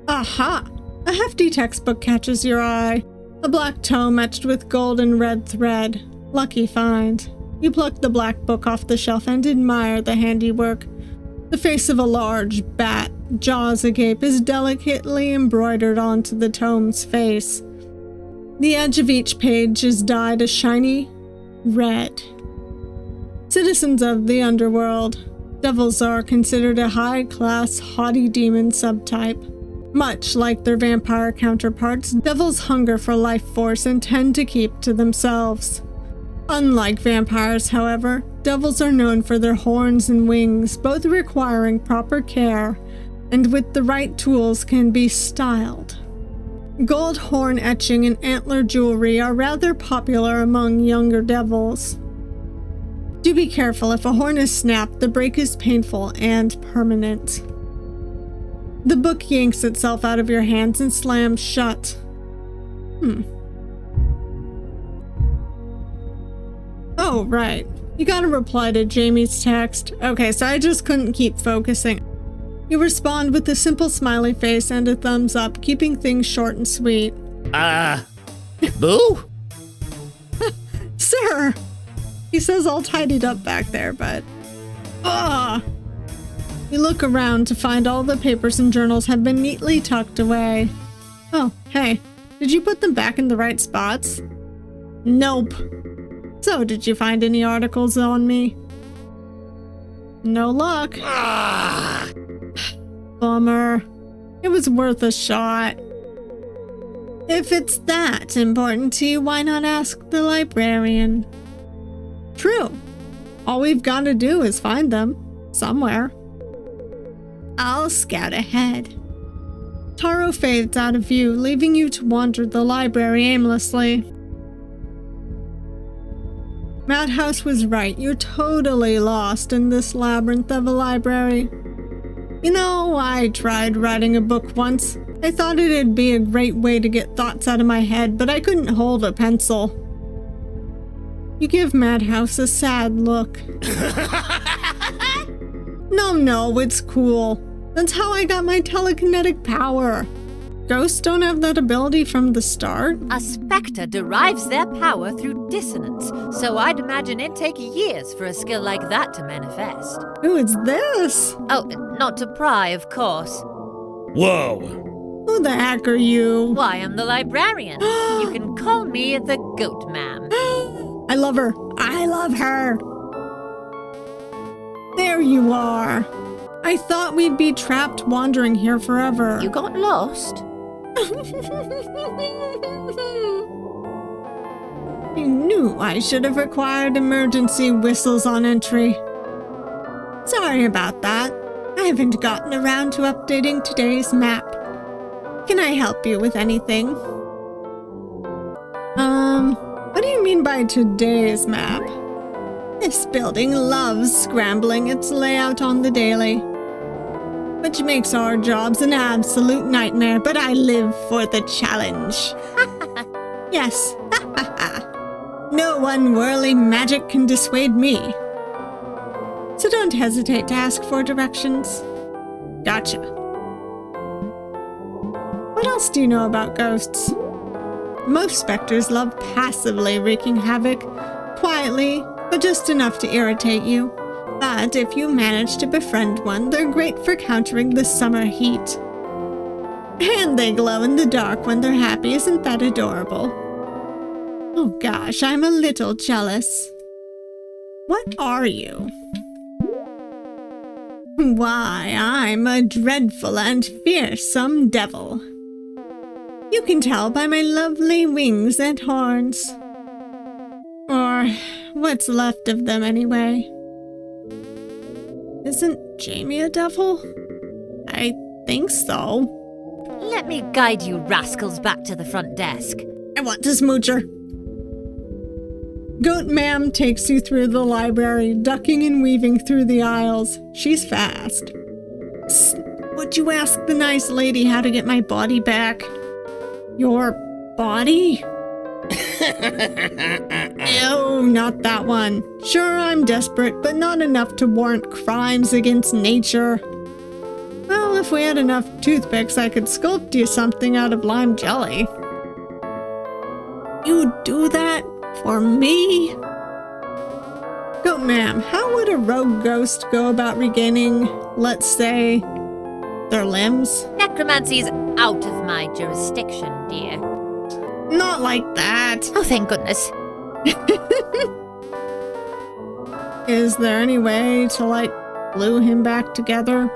Aha! A hefty textbook catches your eye. A black tome etched with gold and red thread. Lucky find. You pluck the black book off the shelf and admire the handiwork. The face of a large bat, jaws agape, is delicately embroidered onto the tome's face. The edge of each page is dyed a shiny red. Citizens of the underworld. Devils are considered a high-class, haughty demon subtype. Much like their vampire counterparts, devils hunger for life force and tend to keep to themselves. Unlike vampires, however, devils are known for their horns and wings, both requiring proper care and with the right tools can be styled. Gold horn etching and antler jewelry are rather popular among younger devils. Do be careful. If a horn is snapped, the break is painful and permanent. The book yanks itself out of your hands and slams shut. Oh, right. You gotta reply to Jamie's text. Okay, so I just couldn't keep focusing. You respond with a simple smiley face and a thumbs up, keeping things short and sweet. Boo? Sir! He says all tidied up back there, but... You look around to find all the papers and journals have been neatly tucked away. Oh, hey. Did you put them back in the right spots? Nope. So, did you find any articles on me? No luck. Bummer. It was worth a shot. If it's that important to you, why not ask the librarian? True. All we've got to do is find them. Somewhere. I'll scout ahead. Taro fades out of view, leaving you to wander the library aimlessly. Madhouse was right. You're totally lost in this labyrinth of a library. You know, I tried writing a book once. I thought it'd be a great way to get thoughts out of my head, but I couldn't hold a pencil. You give Madhouse a sad look. No, it's cool. That's how I got my telekinetic power. Ghosts don't have that ability from the start? A spectre derives their power through dissonance, so I'd imagine it'd take years for a skill like that to manifest. Who is this? Oh, not to pry, of course. Whoa! Who the heck are you? Why, I'm the librarian. You can call me the Goat Ma'am. I love her. I love her. There you are. I thought we'd be trapped wandering here forever. You got lost? I knew I should have required emergency whistles on entry. Sorry about that. I haven't gotten around to updating today's map. Can I help you with anything? What do you mean by today's map? This building loves scrambling its layout on the daily, which makes our jobs an absolute nightmare, but I live for the challenge. Yes, no unwhirly magic can dissuade me. So don't hesitate to ask for directions. Gotcha. What else do you know about ghosts? Most specters love passively wreaking havoc, quietly, but just enough to irritate you. But if you manage to befriend one, they're great for countering the summer heat. And they glow in the dark when they're happy. Isn't that adorable? Oh gosh, I'm a little jealous. What are you? Why, I'm a dreadful and fearsome devil. You can tell by my lovely wings and horns. Or what's left of them anyway. Isn't Jamie a devil? I think so. Let me guide you rascals back to the front desk. I want to smooch her. Goat Ma'am takes you through the library, ducking and weaving through the aisles. She's fast. Psst, would you ask the nice lady how to get my body back? Your body? Ew, not that one. Sure, I'm desperate, but not enough to warrant crimes against nature. Well, if we had enough toothpicks, I could sculpt you something out of lime jelly. You'd do that for me? Goat Ma'am, how would a rogue ghost go about regaining, let's say, their limbs? Necromancy's out of my jurisdiction, dear. Not like that. Oh, thank goodness. Is there any way to, glue him back together?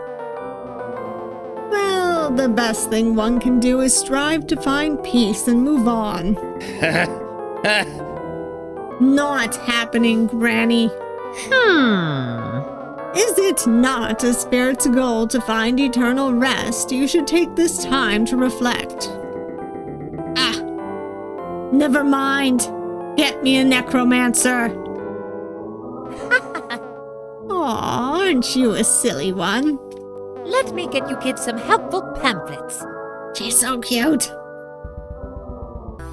Well, the best thing one can do is strive to find peace and move on. Not happening, Granny. Is it not a spirit's goal to find eternal rest? You should take this time to reflect. Ah, never mind. Get me a necromancer. Aw, aren't you a silly one? Let me get you kids some helpful pamphlets. She's so cute.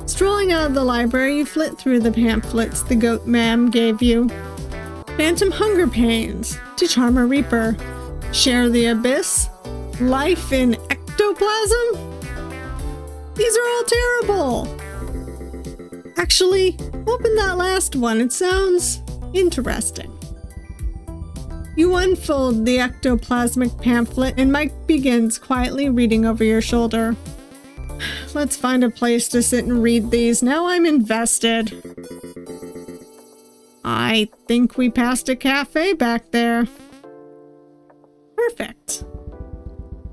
Strolling out of the library, you flit through the pamphlets the goat ma'am gave you. Phantom Hunger Pains, To Charm a Reaper, Share the Abyss, Life in Ectoplasm? These are all terrible! Actually, open that last one, it sounds interesting. You unfold the ectoplasmic pamphlet and Mike begins quietly reading over your shoulder. Let's find a place to sit and read these. Now I'm invested. I think we passed a cafe back there. Perfect.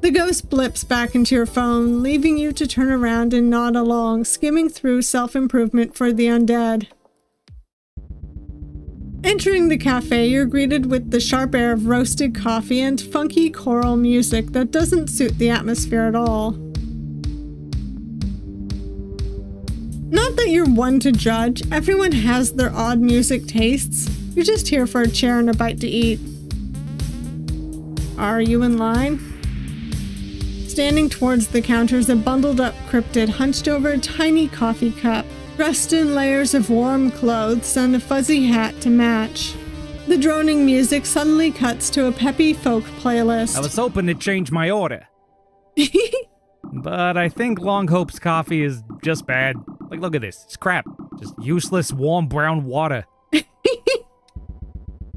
The ghost blips back into your phone, leaving you to turn around and nod along, skimming through self-improvement for the undead. Entering the cafe, you're greeted with the sharp air of roasted coffee and funky choral music that doesn't suit the atmosphere at all. Not that you're one to judge, everyone has their odd music tastes. You're just here for a chair and a bite to eat. Are you in line? Standing towards the counter is a bundled up cryptid hunched over a tiny coffee cup, dressed in layers of warm clothes and a fuzzy hat to match. The droning music suddenly cuts to a peppy folk playlist. I was hoping to change my order. But I think Longhope's coffee is just bad. Like, look at this. It's crap. Just useless, warm brown water.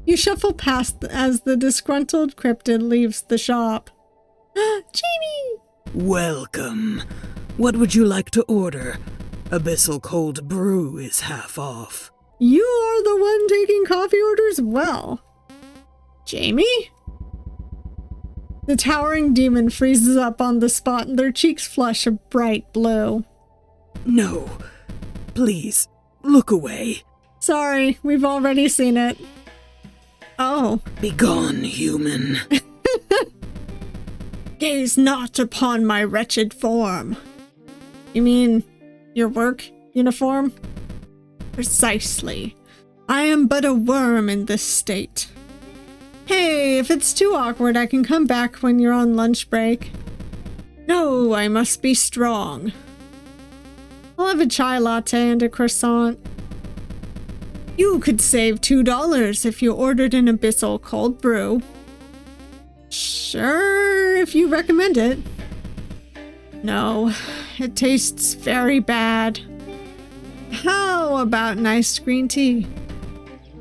You shuffle past as the disgruntled cryptid leaves the shop. Jamie! Welcome. What would you like to order? Abyssal cold brew is half off. You are the one taking coffee orders well. Jamie? The towering demon freezes up on the spot and their cheeks flush a bright blue. No. Please, look away. Sorry, we've already seen it. Oh. Begone, human. Gaze not upon my wretched form. You mean your work uniform? Precisely. I am but a worm in this state. Hey, if it's too awkward, I can come back when you're on lunch break. No, I must be strong. I'll have a chai latte and a croissant. You could save $2 if you ordered an abyssal cold brew. Sure, if you recommend it. No, it tastes very bad. How about nice green tea?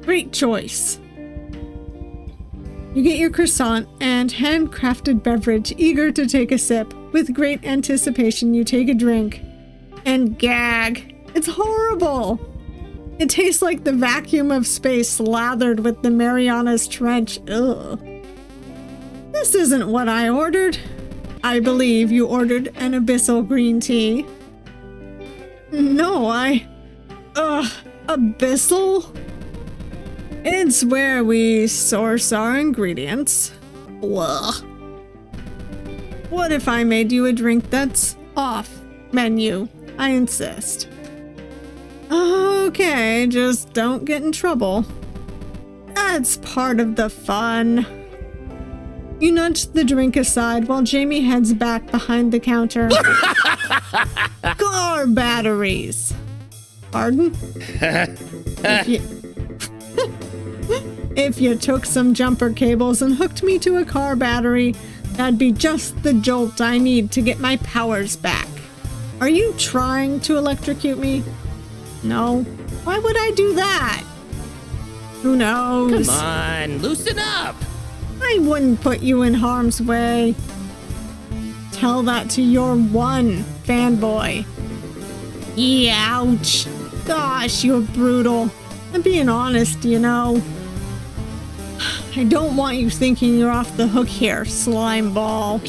Great choice. You get your croissant and handcrafted beverage, eager to take a sip. With great anticipation, you take a drink. And gag. It's horrible. It tastes like the vacuum of space slathered with the Marianas Trench. Ugh. This isn't what I ordered. I believe you ordered an abyssal green tea. No, abyssal? It's where we source our ingredients. Blah. What if I made you a drink that's off menu? I insist. Okay, just don't get in trouble. That's part of the fun. You nudge the drink aside while Jamie heads back behind the counter. Car batteries. Pardon? If you took some jumper cables and hooked me to a car battery, that'd be just the jolt I need to get my powers back. Are you trying to electrocute me? No. Why would I do that? Who knows? Come on, loosen up! I wouldn't put you in harm's way. Tell that to your one fanboy. Yeah, ouch. Gosh, you're brutal. I'm being honest, you know. I don't want you thinking you're off the hook here, slime ball.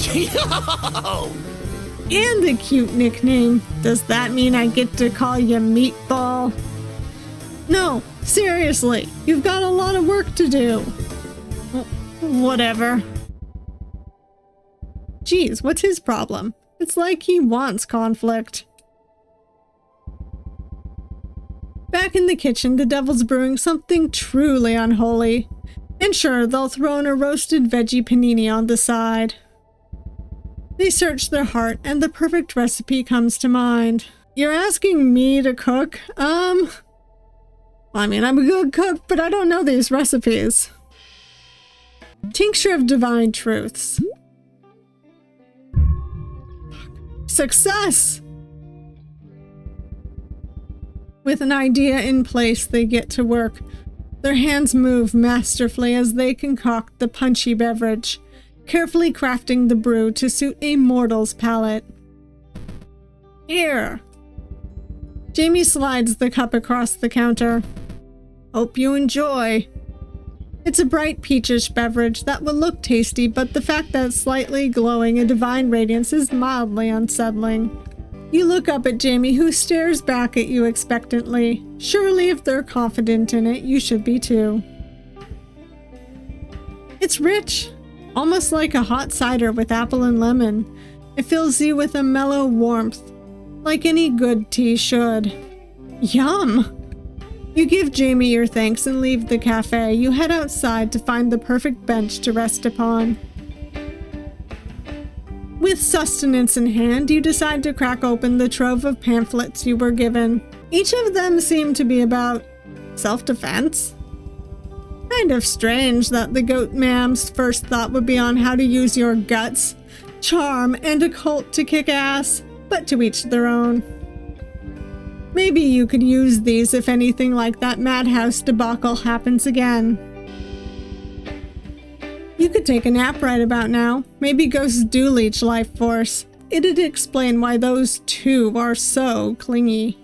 And a cute nickname. Does that mean I get to call you Meatball? No, seriously, you've got a lot of work to do. Whatever. Geez, what's his problem? It's like he wants conflict. Back in the kitchen, the devil's brewing something truly unholy. And sure, they'll throw in a roasted veggie panini on the side. They search their heart, and the perfect recipe comes to mind. You're asking me to cook? I mean, I'm a good cook, but I don't know these recipes. Tincture of Divine Truths. Success! With an idea in place, they get to work. Their hands move masterfully as they concoct the punchy beverage, carefully crafting the brew to suit a mortal's palate. Here! Jamie slides the cup across the counter. Hope you enjoy. It's a bright peachish beverage that will look tasty, but the fact that it's slightly glowing a divine radiance is mildly unsettling. You look up at Jamie, who stares back at you expectantly. Surely if they're confident in it, you should be too. It's rich, almost like a hot cider with apple and lemon. It fills you with a mellow warmth, like any good tea should. Yum! You give Jamie your thanks and leave the cafe. You head outside to find the perfect bench to rest upon. With sustenance in hand, you decide to crack open the trove of pamphlets you were given. Each of them seem to be about self-defense. Kind of strange that the goat ma'am's first thought would be on how to use your guts, charm, and occult to kick ass, but to each their own. Maybe you could use these if anything like that Madhouse debacle happens again. You could take a nap right about now. Maybe ghosts do leech life force. It'd explain why those two are so clingy.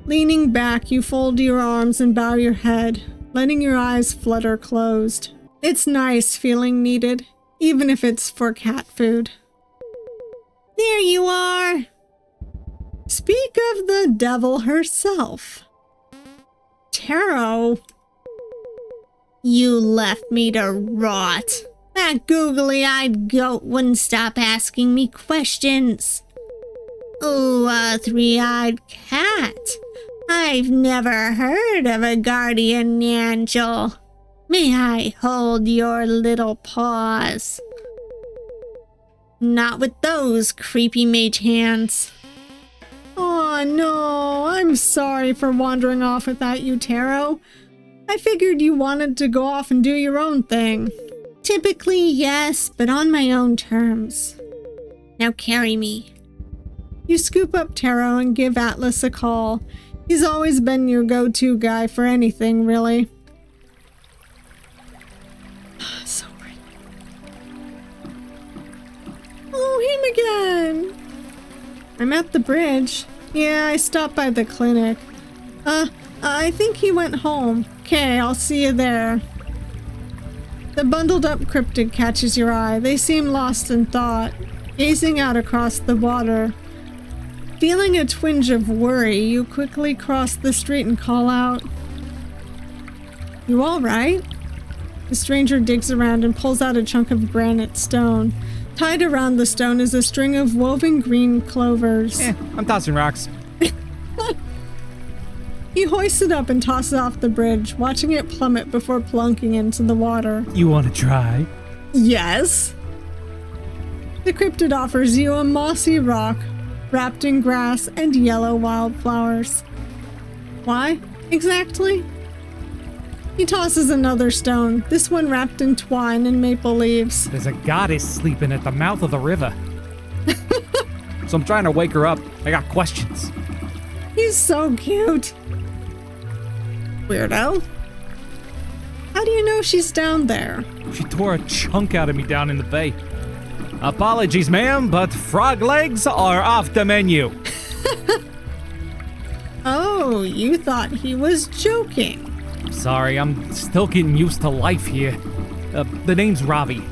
Leaning back, you fold your arms and bow your head, letting your eyes flutter closed. It's nice feeling needed, even if it's for cat food. There you are! Speak of the devil herself. Taro. You left me to rot. That googly-eyed goat wouldn't stop asking me questions. Ooh, a three-eyed cat. I've never heard of a guardian angel. May I hold your little paws? Not with those creepy mage hands. Oh no, I'm sorry for wandering off without you, Taro. I figured you wanted to go off and do your own thing. Typically, yes, but on my own terms. Now carry me. You scoop up Taro and give Atlas a call. He's always been your go-to guy for anything, really. So pretty. Oh, him again! I'm at the bridge. Yeah, I stopped by the clinic. I think he went home. Okay, I'll see you there. The bundled up cryptid catches your eye. They seem lost in thought, gazing out across the water. Feeling a twinge of worry, you quickly cross the street and call out. You all right? The stranger digs around and pulls out a chunk of granite stone. Tied around the stone is a string of woven green clovers. I'm tossing rocks. He hoists it up and tosses off the bridge, watching it plummet before plunking into the water. You want to try? Yes. The cryptid offers you a mossy rock, wrapped in grass and yellow wildflowers. Why, exactly? He tosses another stone, this one wrapped in twine and maple leaves. There's a goddess sleeping at the mouth of the river. So I'm trying to wake her up. I got questions. He's so cute. Weirdo. How do you know she's down there? She tore a chunk out of me down in the bay. Apologies, ma'am, but frog legs are off the menu. Oh, you thought he was joking. Sorry, I'm still getting used to life here. The name's Robbie.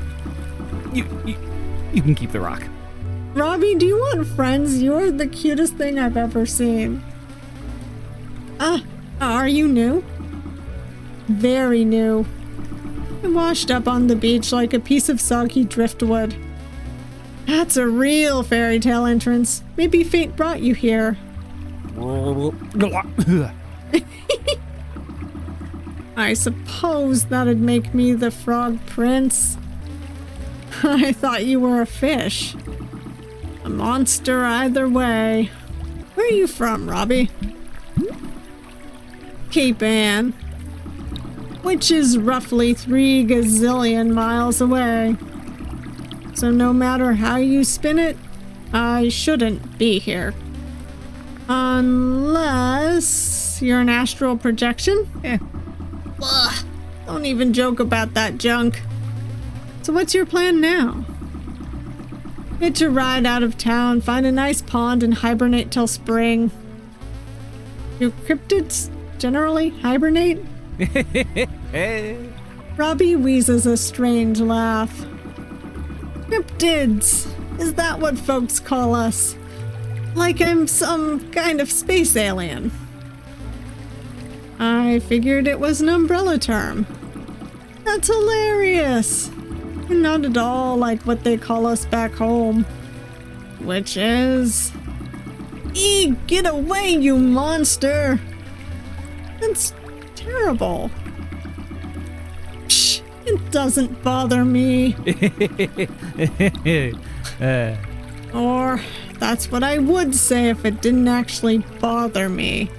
You can keep the rock. Robbie, do you want friends? You're the cutest thing I've ever seen. Are you new? Very new. It washed up on the beach like a piece of soggy driftwood. That's a real fairy tale entrance. Maybe fate brought you here. I suppose that'd make me the frog prince. I thought you were a fish. A monster either way. Where are you from, Robbie? Cape Ann, which is roughly 3 gazillion miles away. So no matter how you spin it, I shouldn't be here. Unless you're an astral projection? Ugh, don't even joke about that junk. So what's your plan now? Hitch a ride out of town, find a nice pond, and hibernate till spring. Do cryptids generally hibernate? Robbie wheezes a strange laugh. Cryptids! Is that what folks call us? Like I'm some kind of space alien. I figured it was an umbrella term. That's hilarious! And not at all like what they call us back home. Which is... Eek! Get away, you monster! That's terrible. Psh! It doesn't bother me. Or that's what I would say if it didn't actually bother me.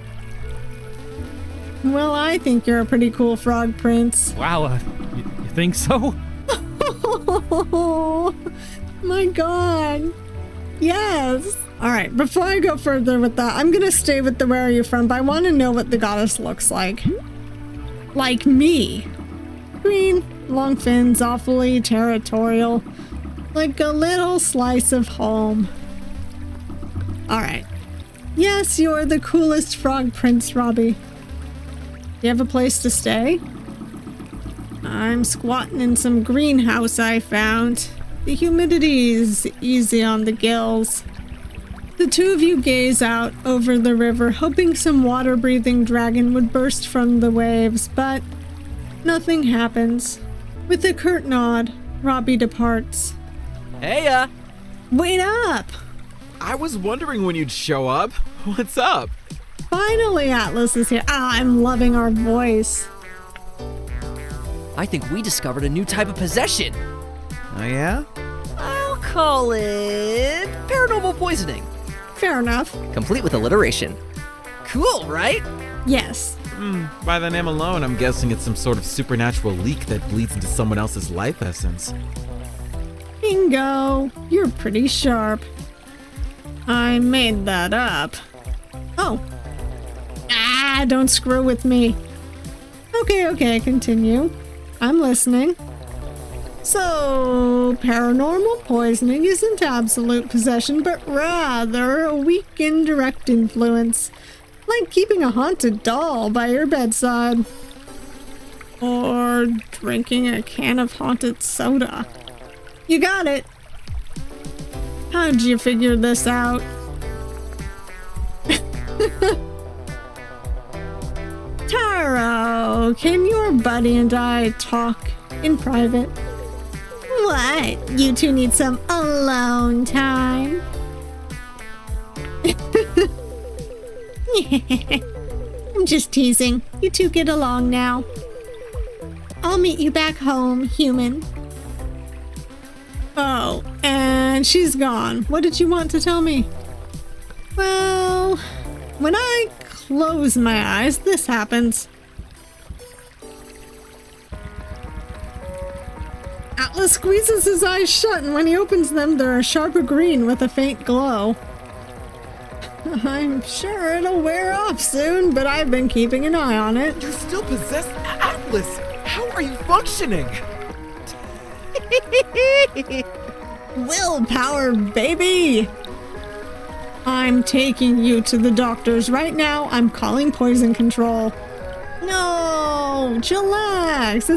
Well, I think you're a pretty cool frog prince. Wow, you think so? Oh my god. Yes. Alright, before I go further with that, I'm gonna stay with the where are you from, but I want to know what the goddess looks like. Like me. Green, long fins, awfully territorial. Like a little slice of home. Alright. Yes, you're the coolest frog prince, Robbie. You have a place to stay? I'm squatting in some greenhouse I found. The humidity's easy on the gills. The two of you gaze out over the river, hoping some water-breathing dragon would burst from the waves, but nothing happens. With a curt nod, Robbie departs. Hey, Wait up! I was wondering when you'd show up. What's up? Finally, Atlas is here. I'm loving our voice. I think we discovered a new type of possession. Oh, yeah? I'll call it paranormal poisoning. Fair enough. Complete with alliteration. Cool, right? Yes. By the name alone, I'm guessing it's some sort of supernatural leak that bleeds into someone else's life essence. Bingo. You're pretty sharp. I made that up. Oh. Don't screw with me. Okay, continue. I'm listening. So, paranormal poisoning isn't absolute possession, but rather a weak indirect influence. Like keeping a haunted doll by your bedside. Or drinking a can of haunted soda. You got it. How'd you figure this out? Taro, can your buddy and I talk in private? What? You two need some alone time? I'm just teasing. You two get along now. I'll meet you back home, human. Oh, and she's gone. What did you want to tell me? Well, when I close my eyes, this happens. Atlas squeezes his eyes shut, and when he opens them, they're a sharper green with a faint glow. I'm sure it'll wear off soon, but I've been keeping an eye on it. You're still possessed, Atlas! How are you functioning? Willpower, baby! I'm taking you to the doctors right now. I'm calling poison control. No, chillax.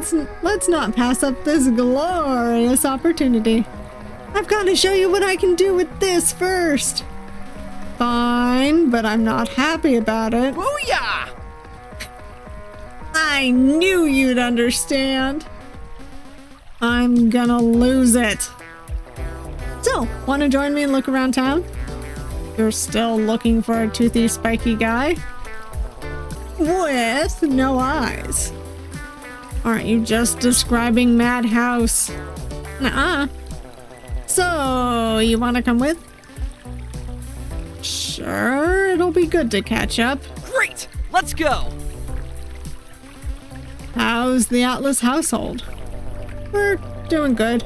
Let's not pass up this glorious opportunity. I've got to show you what I can do with this first. Fine, but I'm not happy about it. Booyah! I knew you'd understand. I'm gonna lose it. So, wanna join me and look around town? You're still looking for a toothy, spiky guy? With no eyes. Aren't you just describing Madhouse? Nuh-uh. So, you wanna come with? Sure, it'll be good to catch up. Great! Let's go! How's the Atlas household? We're doing good.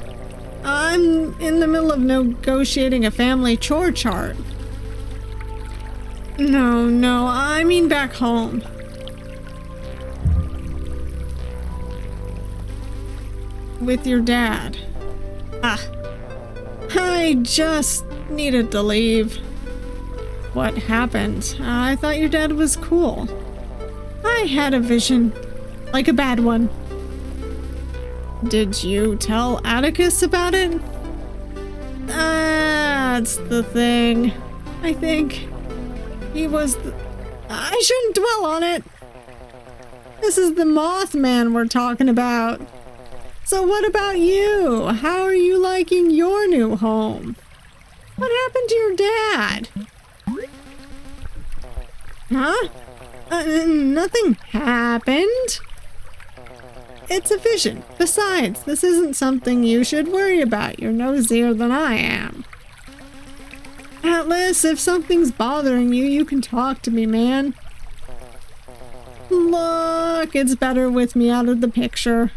I'm in the middle of negotiating a family chore chart. No, I mean back home. With your dad. I just needed to leave. What happened? I thought your dad was cool. I had a vision. Like a bad one. Did you tell Atticus about it? That's the thing. I think he was I shouldn't dwell on it. This is the Mothman we're talking about. So what about you? How are you liking your new home? What happened to your dad? Huh? Nothing happened. It's a vision. Besides, this isn't something you should worry about. You're nosier than I am. Atlas, if something's bothering you, you can talk to me, man. Look, it's better with me out of the picture.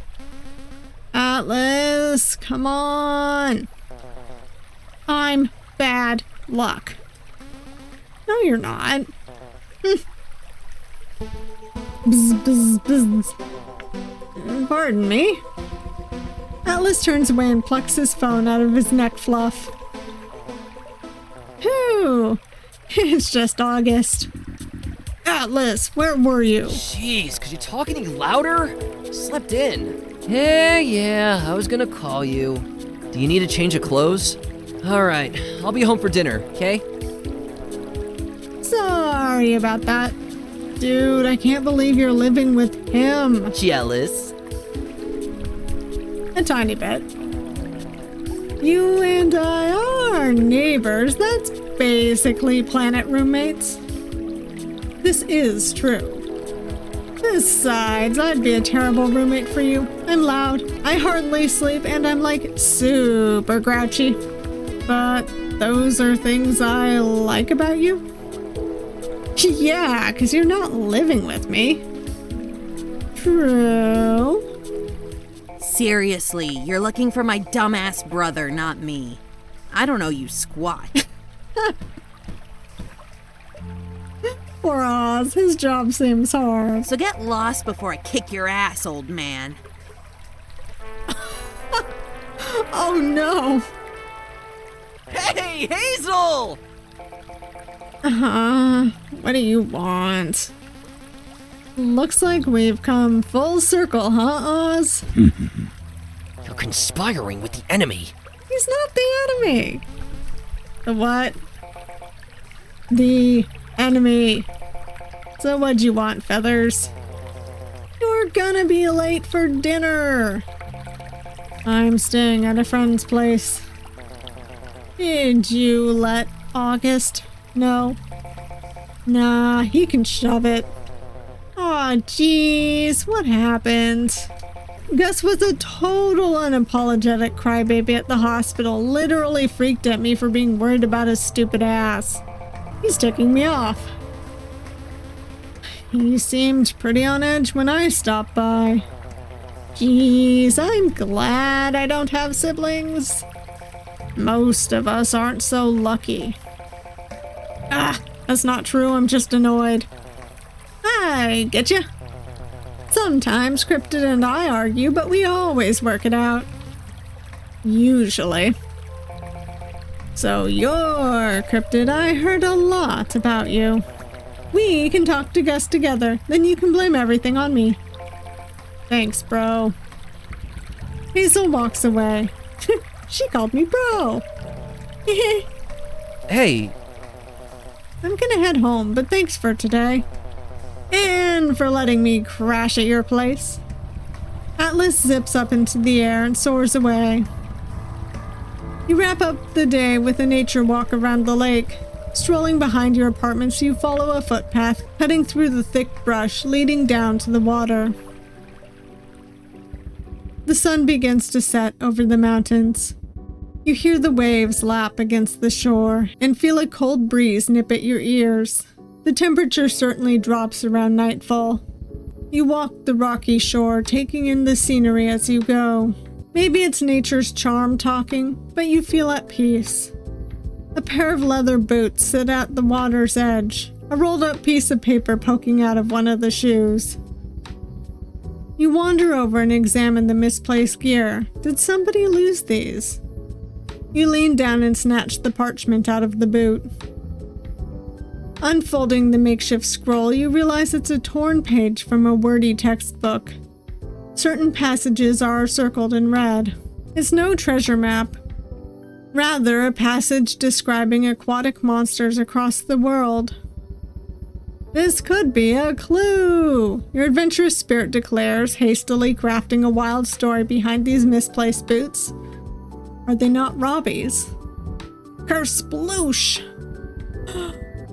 Atlas, come on. I'm bad luck. No, you're not. Bzz. Pardon me. Atlas turns away and plucks his phone out of his neck fluff. Whew. It's just August. Atlas, where were you? Jeez, could you talk any louder? Slept in. Yeah, I was gonna call you. Do you need a change of clothes? Alright, I'll be home for dinner, okay? Sorry about that. Dude, I can't believe you're living with him. Jealous? A tiny bit. You and I are neighbors. That's basically planet roommates. This is true. Besides, I'd be a terrible roommate for you. I'm loud, I hardly sleep, and I'm like super grouchy. But those are things I like about you. Yeah, because you're not living with me. True. Seriously, you're looking for my dumbass brother, not me. I don't know you squat. Poor Oz, his job seems hard. So get lost before I kick your ass, old man. Oh no. Hey, Hazel! What do you want? Looks like we've come full circle, huh, Oz? You're conspiring with the enemy. He's not the enemy. The what? The enemy. So what'd you want, Feathers? You're gonna be late for dinner. I'm staying at a friend's place. Did you let August know? Nah, he can shove it. Aw, jeez, what happened? Gus was a total unapologetic crybaby at the hospital, literally freaked at me for being worried about his stupid ass. He's ticking me off. He seemed pretty on edge when I stopped by. Jeez, I'm glad I don't have siblings. Most of us aren't so lucky. That's not true, I'm just annoyed. I get ya. Sometimes Cryptid and I argue, but we always work it out. Usually. So you're Cryptid. I heard a lot about you. We can talk to Gus together, then you can blame everything on me. Thanks, bro. Hazel walks away. She called me bro. Hey. I'm gonna head home, but thanks for today. And for letting me crash at your place. Atlas zips up into the air and soars away. You wrap up the day with a nature walk around the lake. Strolling behind your apartments, you follow a footpath, cutting through the thick brush, leading down to the water. The sun begins to set over the mountains. You hear the waves lap against the shore and feel a cold breeze nip at your ears. The temperature certainly drops around nightfall. You walk the rocky shore, taking in the scenery as you go. Maybe it's nature's charm talking, but you feel at peace. A pair of leather boots sit at the water's edge, a rolled-up piece of paper poking out of one of the shoes. You wander over and examine the misplaced gear. Did somebody lose these? You lean down and snatch the parchment out of the boot. Unfolding the makeshift scroll, you realize it's a torn page from a wordy textbook. Certain passages are circled in red. It's no treasure map. Rather, a passage describing aquatic monsters across the world. This could be a clue, your adventurous spirit declares, hastily crafting a wild story behind these misplaced boots. Are they not Robbie's? Kersploosh!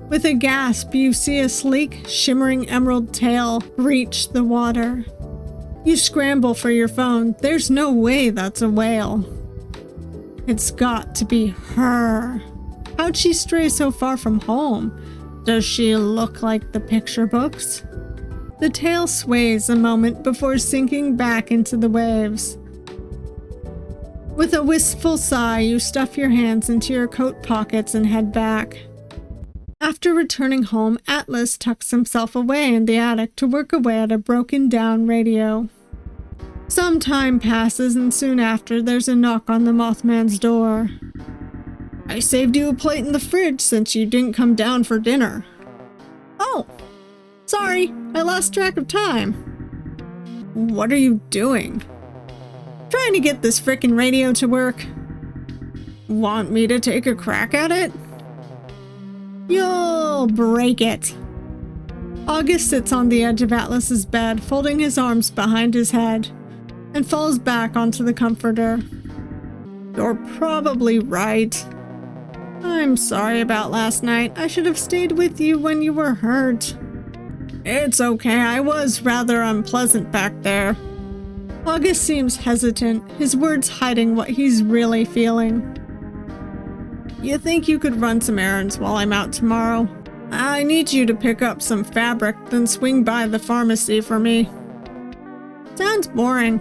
With a gasp, you see a sleek, shimmering emerald tail breach the water. You scramble for your phone. There's no way that's a whale. It's got to be her. How'd she stray so far from home? Does she look like the picture books? The tail sways a moment before sinking back into the waves. With a wistful sigh, you stuff your hands into your coat pockets and head back. After returning home, Atlas tucks himself away in the attic to work away at a broken-down radio. Some time passes, and soon after, there's a knock on the Mothman's door. I saved you a plate in the fridge since you didn't come down for dinner. Oh, sorry, I lost track of time. What are you doing? Trying to get this frickin' radio to work. Want me to take a crack at it? You'll break it. August sits on the edge of Atlas's bed, folding his arms behind his head, and falls back onto the comforter. You're probably right. I'm sorry about last night. I should have stayed with you when you were hurt. It's okay, I was rather unpleasant back there. August seems hesitant, his words hiding what he's really feeling. You think you could run some errands while I'm out tomorrow? I need you to pick up some fabric, then swing by the pharmacy for me. Sounds boring.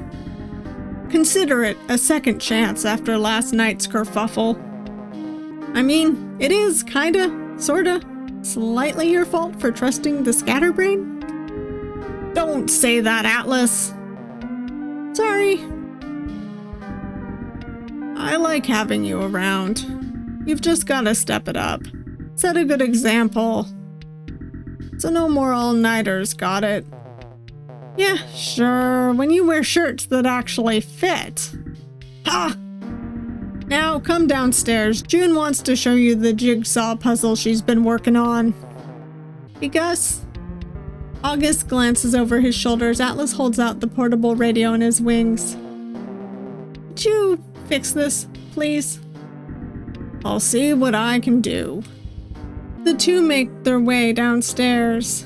Consider it a second chance after last night's kerfuffle. I mean, it is kinda, sorta, slightly your fault for trusting the scatterbrain? Don't say that, Atlas. Sorry. I like having you around. You've just gotta step it up. Set a good example. So no more all-nighters, got it? Yeah, sure, when you wear shirts that actually fit. Ha! Now, come downstairs. June wants to show you the jigsaw puzzle she's been working on. Hey, Gus. August glances over his shoulders. Atlas holds out the portable radio in his wings. Could you fix this, please? I'll see what I can do. The two make their way downstairs.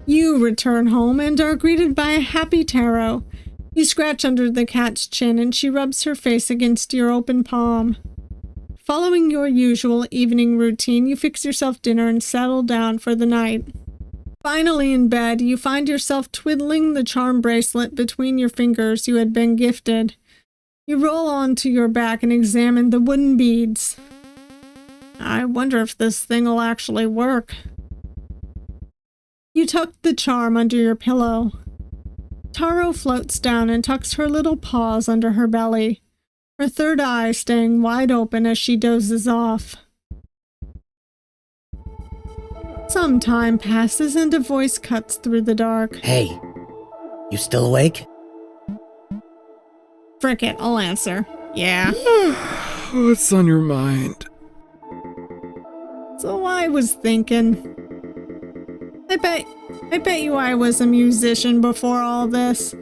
You return home and are greeted by a happy Taro. You scratch under the cat's chin and she rubs her face against your open palm. Following your usual evening routine, you fix yourself dinner and settle down for the night. Finally in bed, you find yourself twiddling the charm bracelet between your fingers you had been gifted. You roll onto your back and examine the wooden beads. I wonder if this thing will actually work. You tuck the charm under your pillow. Taro floats down and tucks her little paws under her belly, her third eye staying wide open as she dozes off. Some time passes and a voice cuts through the dark. Hey, you still awake? Frick it, I'll answer. Yeah. What's on your mind? So I was thinking, I bet I bet you I was a musician before all this.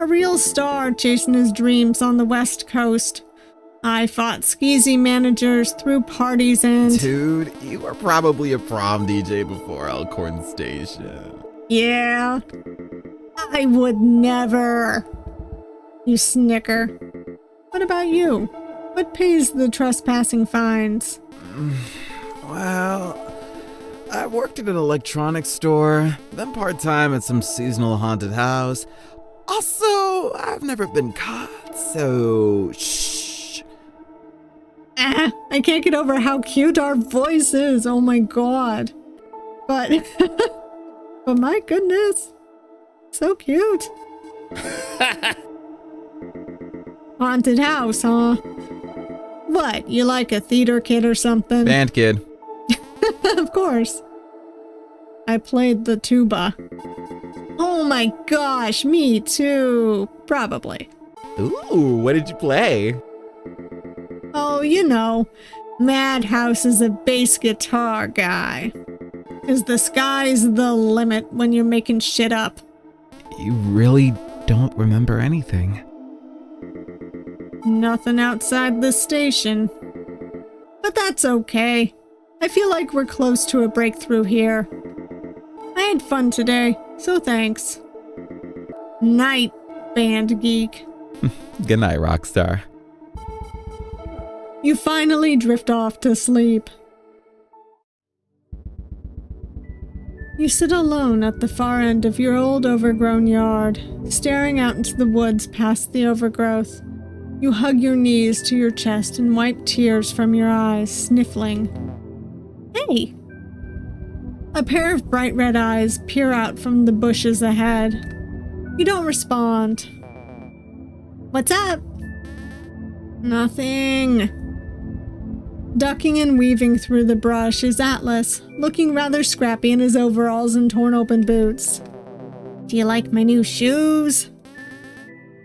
A real star chasing his dreams on the West Coast. I fought skeezy managers, threw parties and... Dude, you were probably a prom DJ before Elkhorn Station. Yeah. I would never. You snicker. What about you? What pays the trespassing fines? Well, I worked at an electronics store, then part-time at some seasonal haunted house. Also, I've never been caught, so shh. I can't get over how cute our voice is. Oh my god. But, but my goodness, so cute. Haunted house, huh? What, you like a theater kid or something? Band kid. Of course. I played the tuba. Oh my gosh, me too. Probably. Ooh, what did you play? Oh, you know, Madhouse is a bass guitar guy. 'Cause the sky's the limit when you're making shit up. You really don't remember anything. Nothing outside the station. But that's okay. I feel like we're close to a breakthrough here. I had fun today, so thanks. Night, band geek. Good night, Rockstar. You finally drift off to sleep. You sit alone at the far end of your old overgrown yard, staring out into the woods past the overgrowth. You hug your knees to your chest and wipe tears from your eyes, sniffling. Hey! A pair of bright red eyes peer out from the bushes ahead. You don't respond. What's up? Nothing. Ducking and weaving through the brush is Atlas, looking rather scrappy in his overalls and torn open boots. Do you like my new shoes?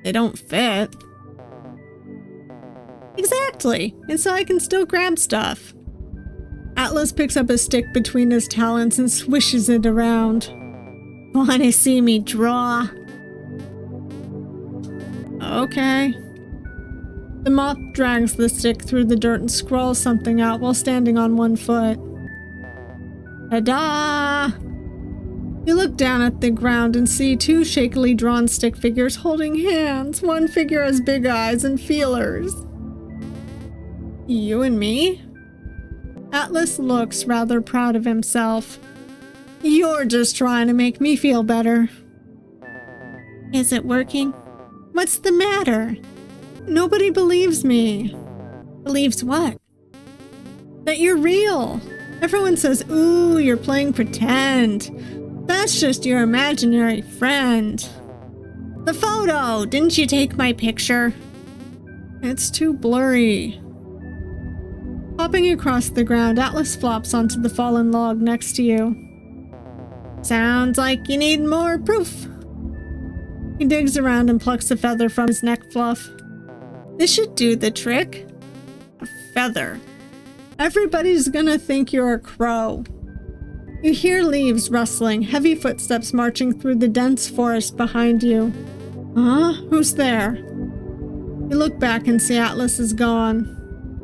They don't fit. Exactly, and so I can still grab stuff. Atlas picks up a stick between his talons and swishes it around. Wanna see me draw? Okay. The moth drags the stick through the dirt and scrawls something out while standing on one foot. Ta-da! You look down at the ground and see two shakily drawn stick figures holding hands. One figure has big eyes and feelers. You and me? Atlas looks rather proud of himself. You're just trying to make me feel better. Is it working? What's the matter? Nobody believes me. Believes what? That you're real. Everyone says, ooh, you're playing pretend. That's just your imaginary friend. The photo! Didn't you take my picture? It's too blurry. Hopping across the ground, Atlas flops onto the fallen log next to you. Sounds like you need more proof. He digs around and plucks a feather from his neck fluff. This should do the trick. A feather. Everybody's gonna think you're a crow. You hear leaves rustling, heavy footsteps marching through the dense forest behind you. Huh? Who's there? You look back and see Atlas is gone.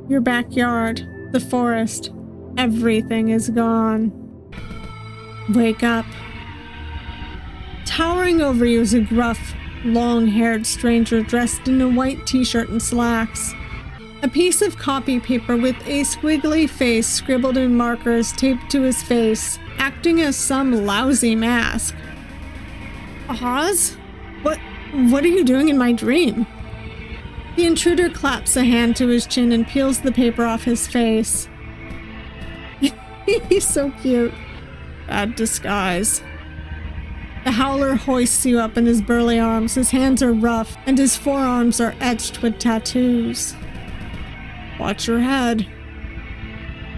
Your backyard, the forest, everything is gone. Wake up. Towering over you is a gruff, long-haired stranger dressed in a white t-shirt and slacks. A piece of copy paper with a squiggly face scribbled in markers taped to his face, acting as some lousy mask. Oz? What are you doing in my dream? The intruder claps a hand to his chin and peels the paper off his face. He's so cute. Bad disguise. The howler hoists you up in his burly arms. His hands are rough, and his forearms are etched with tattoos. Watch your head.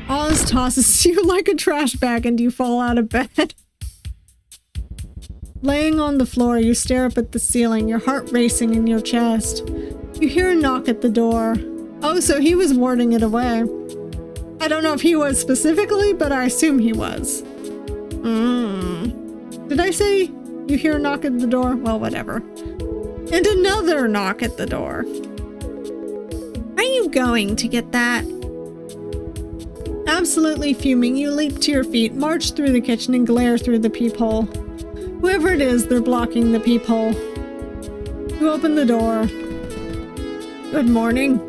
Oz tosses you like a trash bag and you fall out of bed. Laying on the floor, you stare up at the ceiling, your heart racing in your chest. You hear a knock at the door. Oh, so he was warding it away. I don't know if he was specifically, but I assume he was. Did I say you hear a knock at the door? Well, whatever. And another knock at the door. Are you going to get that? Absolutely fuming, you leap to your feet, march through the kitchen, and glare through the peephole. Whoever it is, they're blocking the peephole. You open the door. Good morning.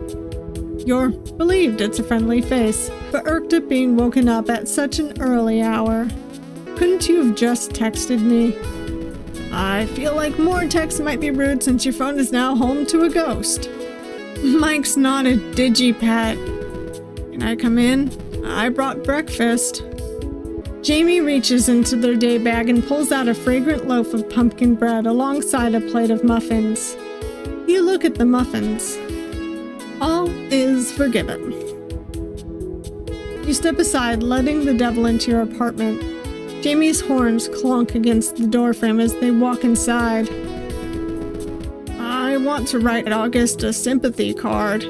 You're relieved it's a friendly face, but irked at being woken up at such an early hour. Couldn't you have just texted me? I feel like more texts might be rude since your phone is now home to a ghost. Mike's not a digipet. Can I come in? I brought breakfast. Jamie reaches into their day bag and pulls out a fragrant loaf of pumpkin bread alongside a plate of muffins. You look at the muffins. All is forgiven. You step aside, letting the devil into your apartment. Jamie's horns clonk against the doorframe as they walk inside. I want to write August a sympathy card.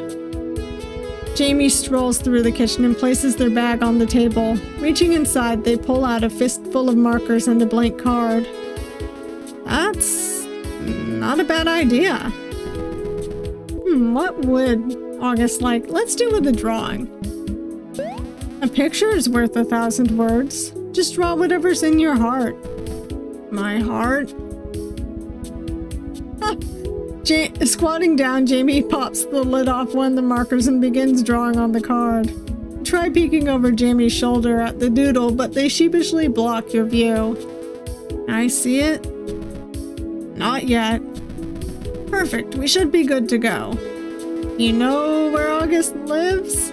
Jamie strolls through the kitchen and places their bag on the table. Reaching inside, they pull out a fistful of markers and a blank card. That's not a bad idea. What would August like? Let's do with a drawing. A picture is worth 1,000 words. Just draw whatever's in your heart. My heart? Squatting down, Jamie pops the lid off one of the markers and begins drawing on the card. Try peeking over Jamie's shoulder at the doodle, but they sheepishly block your view. I see it? Not yet. Perfect, we should be good to go. You know where August lives?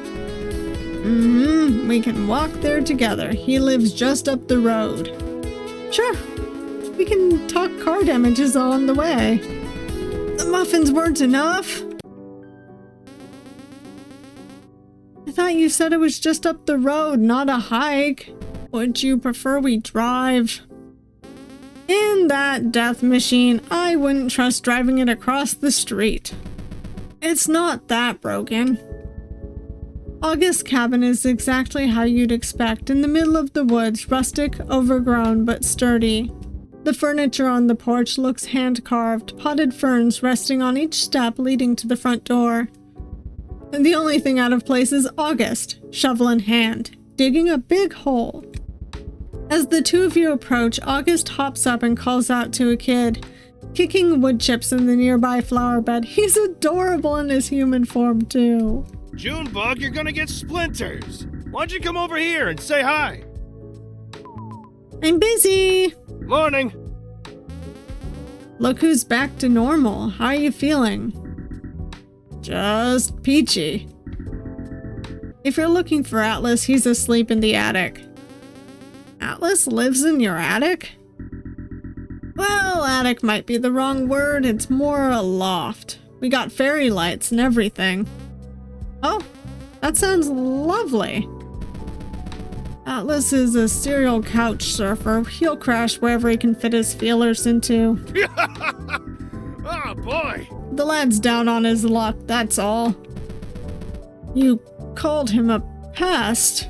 We can walk there together. He lives just up the road. Sure, we can talk car damages on the way. The muffins weren't enough. I thought you said it was just up the road, not a hike. Would you prefer we drive? In that death machine, I wouldn't trust driving it across the street. It's not that broken. August's cabin is exactly how you'd expect, in the middle of the woods, rustic, overgrown, but sturdy. The furniture on the porch looks hand-carved, potted ferns resting on each step leading to the front door. And the only thing out of place is August, shovel in hand, digging a big hole. As the two of you approach, August hops up and calls out to a kid, kicking wood chips in the nearby flower bed. He's adorable in his human form, too. Junebug, you're gonna get splinters. Why don't you come over here and say hi? I'm busy. Morning. Look who's back to normal. How are you feeling? Just peachy. If you're looking for Atlas, he's asleep in the attic. Atlas lives in your attic? Well, attic might be the wrong word. It's more a loft. We got fairy lights and everything. Oh, that sounds lovely. Atlas is a serial couch surfer. He'll crash wherever he can fit his feelers into. Oh, boy. The lad's down on his luck, that's all. You called him a pest.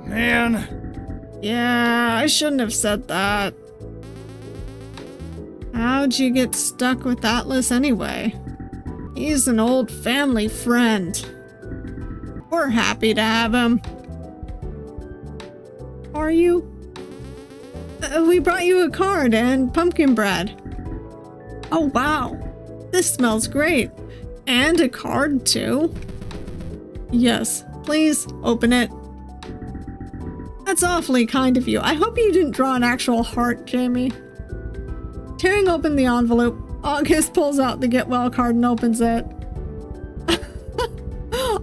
Man. Yeah, I shouldn't have said that. How'd you get stuck with Atlas anyway? He's an old family friend. We're happy to have him. Are you? We brought you a card and pumpkin bread. Oh wow, this smells great. And a card too. Yes, please open it. That's awfully kind of you. I hope you didn't draw an actual heart, Jamie. Tearing open the envelope, August pulls out the get well card and opens it.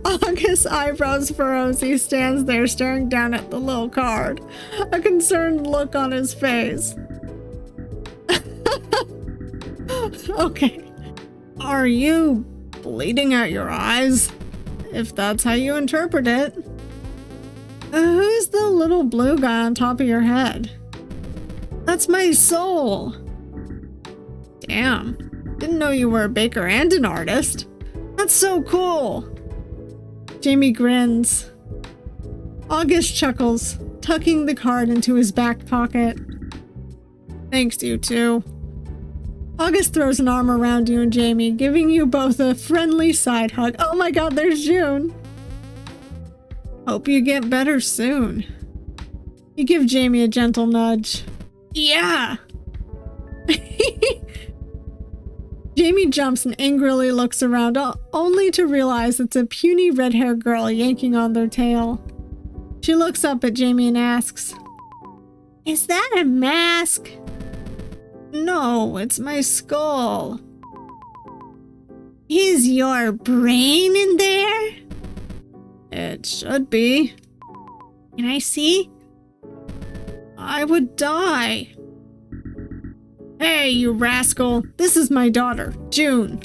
August's eyebrows furrows. He stands there staring down at the little card, a concerned look on his face. Okay. Are you bleeding out your eyes? If that's how you interpret it. Who's the little blue guy on top of your head? That's my soul. Damn. Didn't know you were a baker and an artist. That's so cool. Jamie grins. August chuckles, tucking the card into his back pocket. Thanks, you two. August throws an arm around you and Jamie, giving you both a friendly side hug. Oh my god, there's June. Hope you get better soon. You give Jamie a gentle nudge. Yeah. Jamie jumps and angrily looks around, only to realize it's a puny red-haired girl yanking on their tail. She looks up at Jamie and asks, "Is that a mask?" "No, it's my skull." "Is your brain in there?" "It should be." "Can I see?" "I would die." "Hey, you rascal. This is my daughter, June."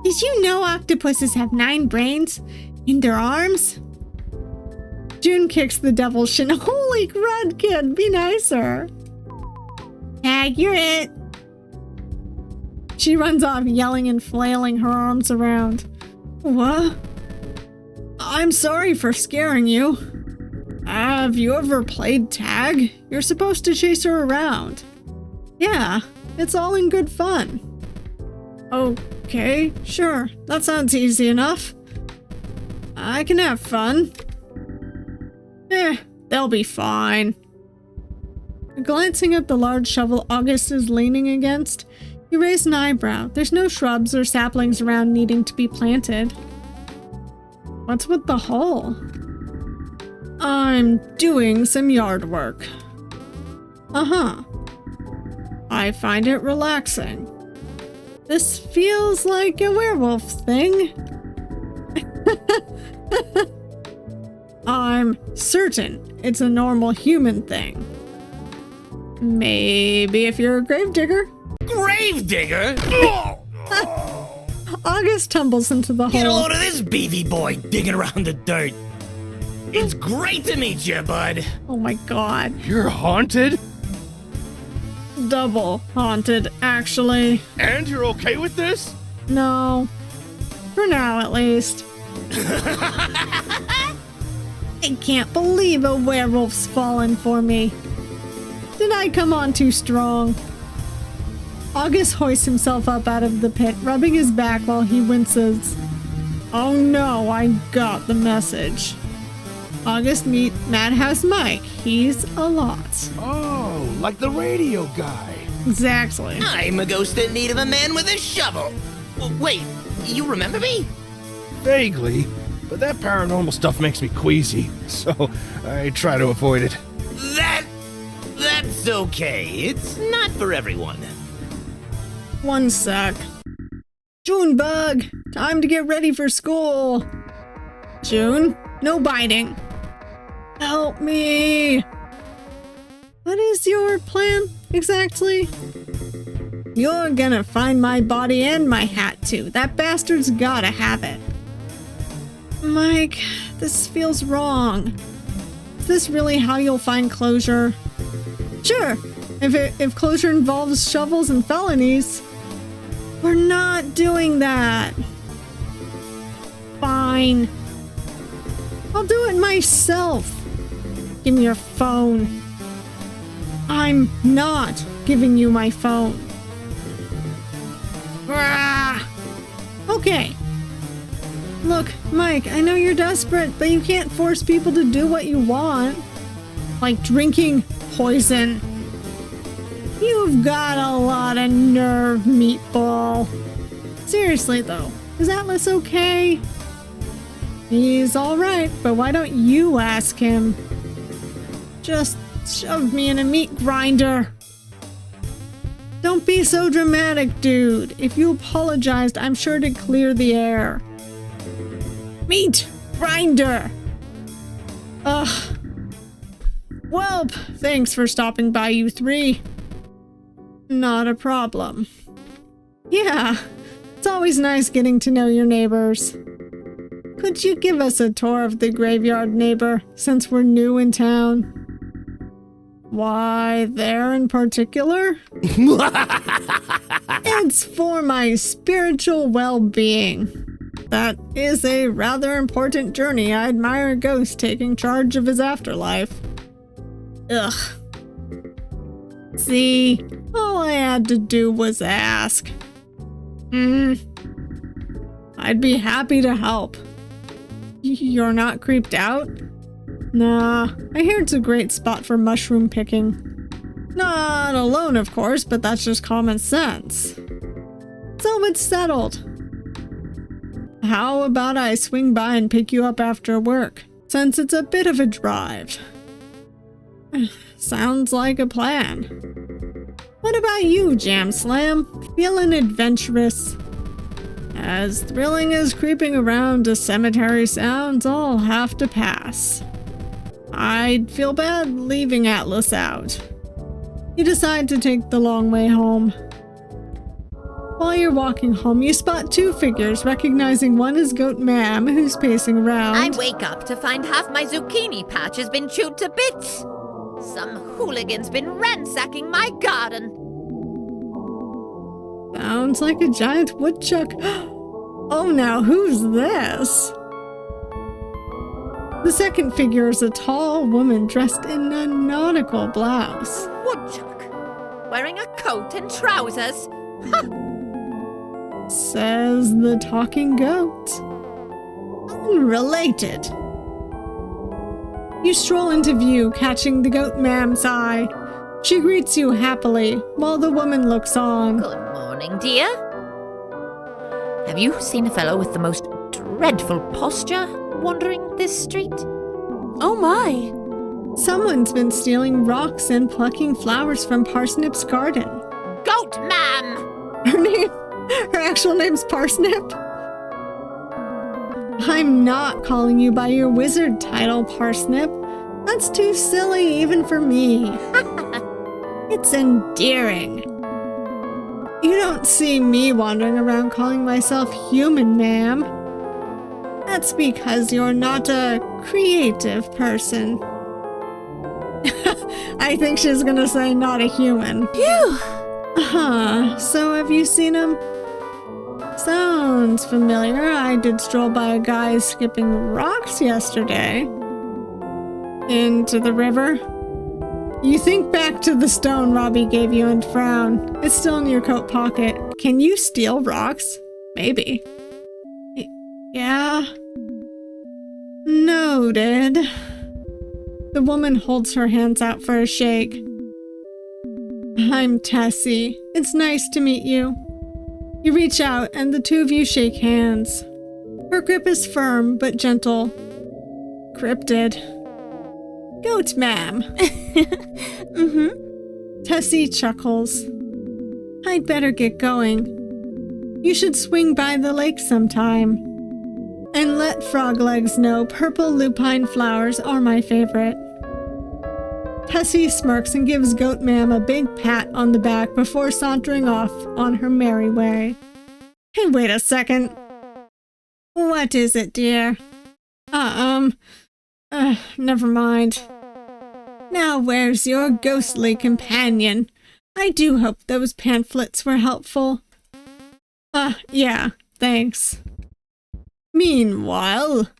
"Did you know octopuses have 9 brains in their arms?" June kicks the devil's shin. Holy crud, kid, be nicer. "Tag, you're it." She runs off, yelling and flailing her arms around. "What? I'm sorry for scaring you. Have you ever played tag? You're supposed to chase her around." "Yeah, it's all in good fun." "Okay, sure. That sounds easy enough. I can have fun." They'll be fine." Glancing at the large shovel August is leaning against, you raise an eyebrow. There's no shrubs or saplings around needing to be planted. What's with the hole? "I'm doing some yard work." "Uh-huh. I find it relaxing." "This feels like a werewolf thing." "I'm certain it's a normal human thing." "Maybe if you're a gravedigger." Gravedigger? August tumbles into the Get a hole. load of this beefy boy digging around the dirt. It's great to meet you, bud. Oh my god. You're haunted? Double haunted, actually. And you're okay with this? No. For now, at least. I can't believe a werewolf's fallen for me. Did I come on too strong? August hoists himself up out of the pit, rubbing his back while he winces. "Oh no, I got the message. August, meet Madhouse Mike. He's a lot." Oh, like the radio guy. Exactly. I'm a ghost in need of a man with a shovel. Wait, you remember me? Vaguely, but that paranormal stuff makes me queasy, so I try to avoid it. That's okay. It's not for everyone. One sec. Junebug, time to get ready for school. June, no biting. Help me. What is your plan exactly? You're gonna find my body and my hat too. That bastard's gotta have it. Mike, this feels wrong. Is this really how you'll find closure? Sure, if closure involves shovels and felonies. We're not doing that. Fine. I'll do it myself. Give me your phone. I'm not giving you my phone. Ah! Okay. Look, Mike, I know you're desperate, but you can't force people to do what you want. Like drinking poison. You've got a lot of nerve, meatball. Seriously, though, is Atlas okay? He's alright, but why don't you ask him? Just shove me in a meat grinder. Don't be so dramatic, dude. If you apologized, I'm sure to clear the air. Meat grinder. Ugh. Welp, thanks for stopping by, you three. Not a problem. Yeah, it's always nice getting to know your neighbors. Could you give us a tour of the graveyard, neighbor, since we're new in town? Why there in particular? It's for my spiritual well-being. That is a rather important journey. I admire a ghost taking charge of his afterlife. Ugh. See, all I had to do was ask. I'd be happy to help. You're not creeped out? Nah, I hear it's a great spot for mushroom picking. Not alone, of course, but that's just common sense. So it's settled. How about I swing by and pick you up after work, since it's a bit of a drive? Sounds like a plan. What about you, Jam Slam? Feeling adventurous? As thrilling as creeping around a cemetery sounds, I'll have to pass. I'd feel bad leaving Atlas out. You decide to take the long way home. While you're walking home, you spot two figures, recognizing one is Goat Ma'am, who's pacing around. I wake up to find half my zucchini patch has been chewed to bits. Some hooligan's been ransacking my garden. Sounds like a giant woodchuck. Oh, now who's this? The second figure is a tall woman dressed in a nautical blouse. Woodchuck? Wearing a coat and trousers? Ha! Says the talking goat. Unrelated. You stroll into view, catching the Goat Ma'am's eye. She greets you happily, while the woman looks on. Good morning, dear. Have you seen a fellow with the most dreadful posture wandering this street? Oh my! Someone's been stealing rocks and plucking flowers from Parsnip's garden. Goat Ma'am! Her actual name's Parsnip? I'm not calling you by your wizard title, Parsnip. That's too silly even for me. It's endearing. You don't see me wandering around calling myself human, ma'am. That's because you're not a creative person. I think she's gonna say not a human. Phew! So have you seen him? Sounds familiar. I did stroll by a guy skipping rocks yesterday. Into the river. You think back to the stone Robbie gave you and frown. It's still in your coat pocket. Can you steal rocks? Maybe. Yeah. Noted. The woman holds her hands out for a shake. I'm Tessie. It's nice to meet you. You reach out and the two of you shake hands. Her grip is firm but gentle. Cryptid. Goat Ma'am. Tessie chuckles. I'd better get going. You should swing by the lake sometime. And let Froglegs know purple lupine flowers are my favorite. Tessie smirks and gives Goat Ma'am a big pat on the back before sauntering off on her merry way. Hey, wait a second. What is it, dear? Never mind. Now where's your ghostly companion? I do hope those pamphlets were helpful. Yeah, thanks. Meanwhile...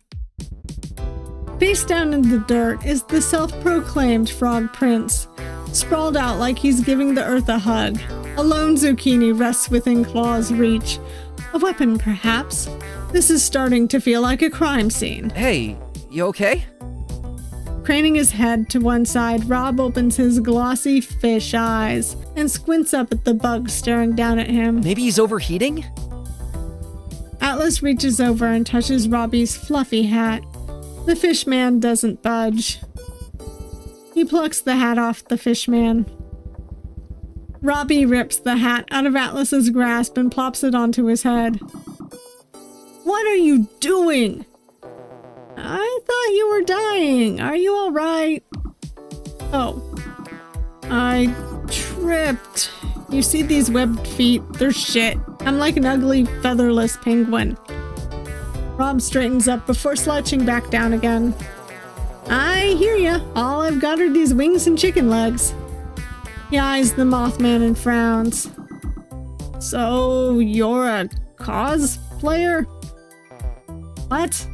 Face down in the dirt is the self-proclaimed Frog Prince, sprawled out like he's giving the earth a hug. A lone zucchini rests within Claw's reach. A weapon, perhaps. This is starting to feel like a crime scene. Hey, you okay? Craning his head to one side, Rob opens his glossy fish eyes and squints up at the bug staring down at him. Maybe he's overheating? Atlas reaches over and touches Robbie's fluffy hat. The fish man doesn't budge. He plucks the hat off the fish man. Robbie rips the hat out of Atlas's grasp and plops it onto his head. What are you doing? I thought you were dying. Are you all right? Oh. I tripped. You see these webbed feet? They're shit. I'm like an ugly, featherless penguin. Rob straightens up before slouching back down again. I hear ya. All I've got are these wings and chicken legs. He eyes the Mothman and frowns. So, you're a cosplayer? What?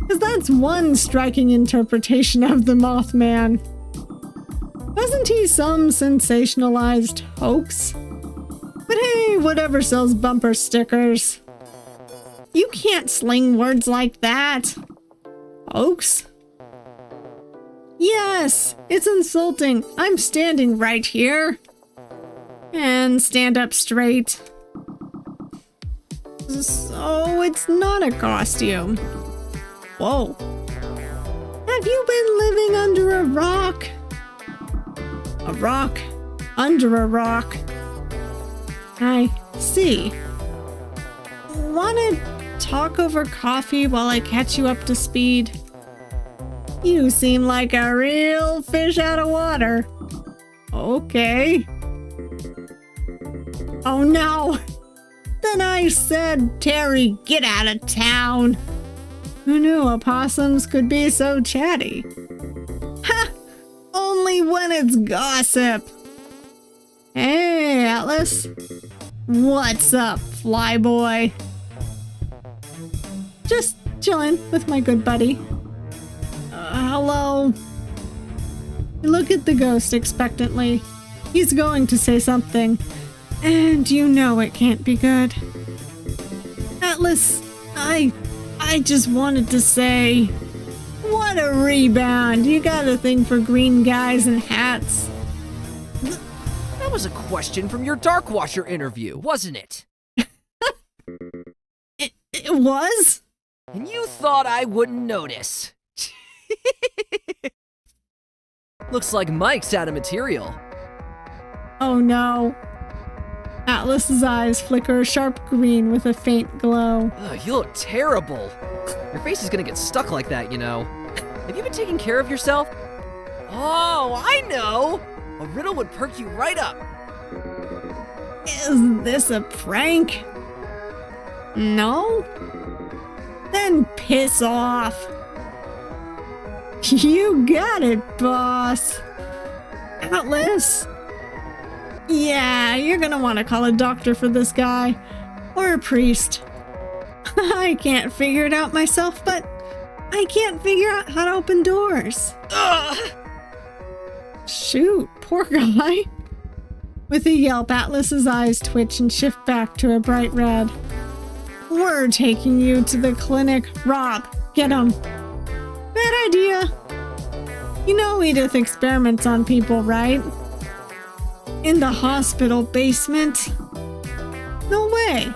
Because that's one striking interpretation of the Mothman. Wasn't he some sensationalized hoax? But hey, whatever sells bumper stickers. You can't sling words like that. Hoax? Yes, it's insulting. I'm standing right here. And stand up straight. So it's not a costume. Whoa. Have you been living under a rock? A rock under a rock. I see. Wanna talk over coffee while I catch you up to speed? You seem like a real fish out of water. Okay. Oh no! Then I said, Terry, get out of town. Who knew opossums could be so chatty? Ha! Only when it's gossip. Hey, Atlas. What's up, flyboy? Just chillin' with my good buddy. Hello? You look at the ghost expectantly. He's going to say something, and you know it can't be good. Atlas, I just wanted to say, what a rebound. You got a thing for green guys and hats. That was a question from your Darkwatcher interview, wasn't it? It was? And you thought I wouldn't notice. Looks like Mike's out of material. Oh no. Atlas's eyes flicker a sharp green with a faint glow. Ugh, you look terrible. Your face is gonna get stuck like that, you know. Have you been taking care of yourself? Oh, I know! A riddle would perk you right up. Is this a prank? No? Then piss off. You got it, boss. Atlas? Yeah, you're gonna want to call a doctor for this guy. Or a priest. I can't figure it out myself, but I can't figure out how to open doors. Ugh. Shoot, poor guy. With a yelp, Atlas's eyes twitch and shift back to a bright red. We're taking you to the clinic. Rob, get him. Bad idea. You know Edith experiments on people, right? In the hospital basement? No way.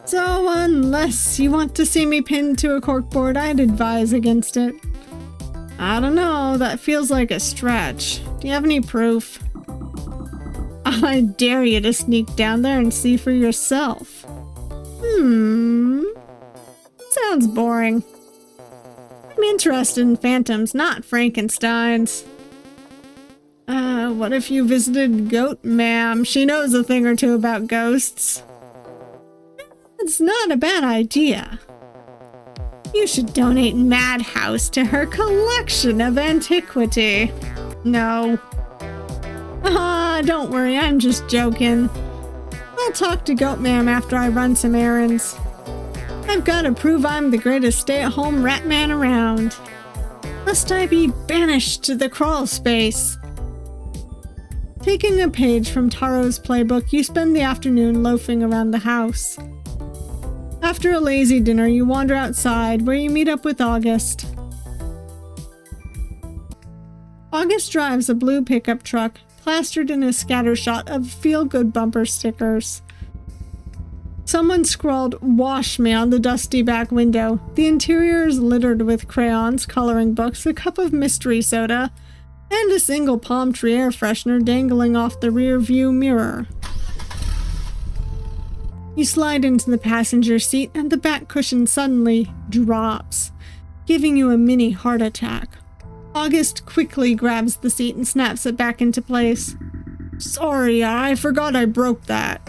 So unless you want to see me pinned to a corkboard, I'd advise against it. I don't know, that feels like a stretch. Do you have any proof? I dare you to sneak down there and see for yourself. Sounds boring. I'm interested in phantoms, not Frankensteins. What if you visited Goat Ma'am? She knows a thing or two about ghosts. It's not a bad idea. You should donate Madhouse to her collection of antiquity. No. Don't worry, I'm just joking. I'll talk to Goat Ma'am after I run some errands. I've got to prove I'm the greatest stay-at-home rat man around. Lest I be banished to the crawl space. Taking a page from Taro's playbook, you spend the afternoon loafing around the house. After a lazy dinner, you wander outside, where you meet up with August. August drives a blue pickup truck, plastered in a scattershot of feel-good bumper stickers. Someone scrawled, "Wash me," on the dusty back window. The interior is littered with crayons, coloring books, a cup of mystery soda, and a single palm tree air freshener dangling off the rear view mirror. You slide into the passenger seat and the back cushion suddenly drops, giving you a mini heart attack. August quickly grabs the seat and snaps it back into place. Sorry, I forgot I broke that.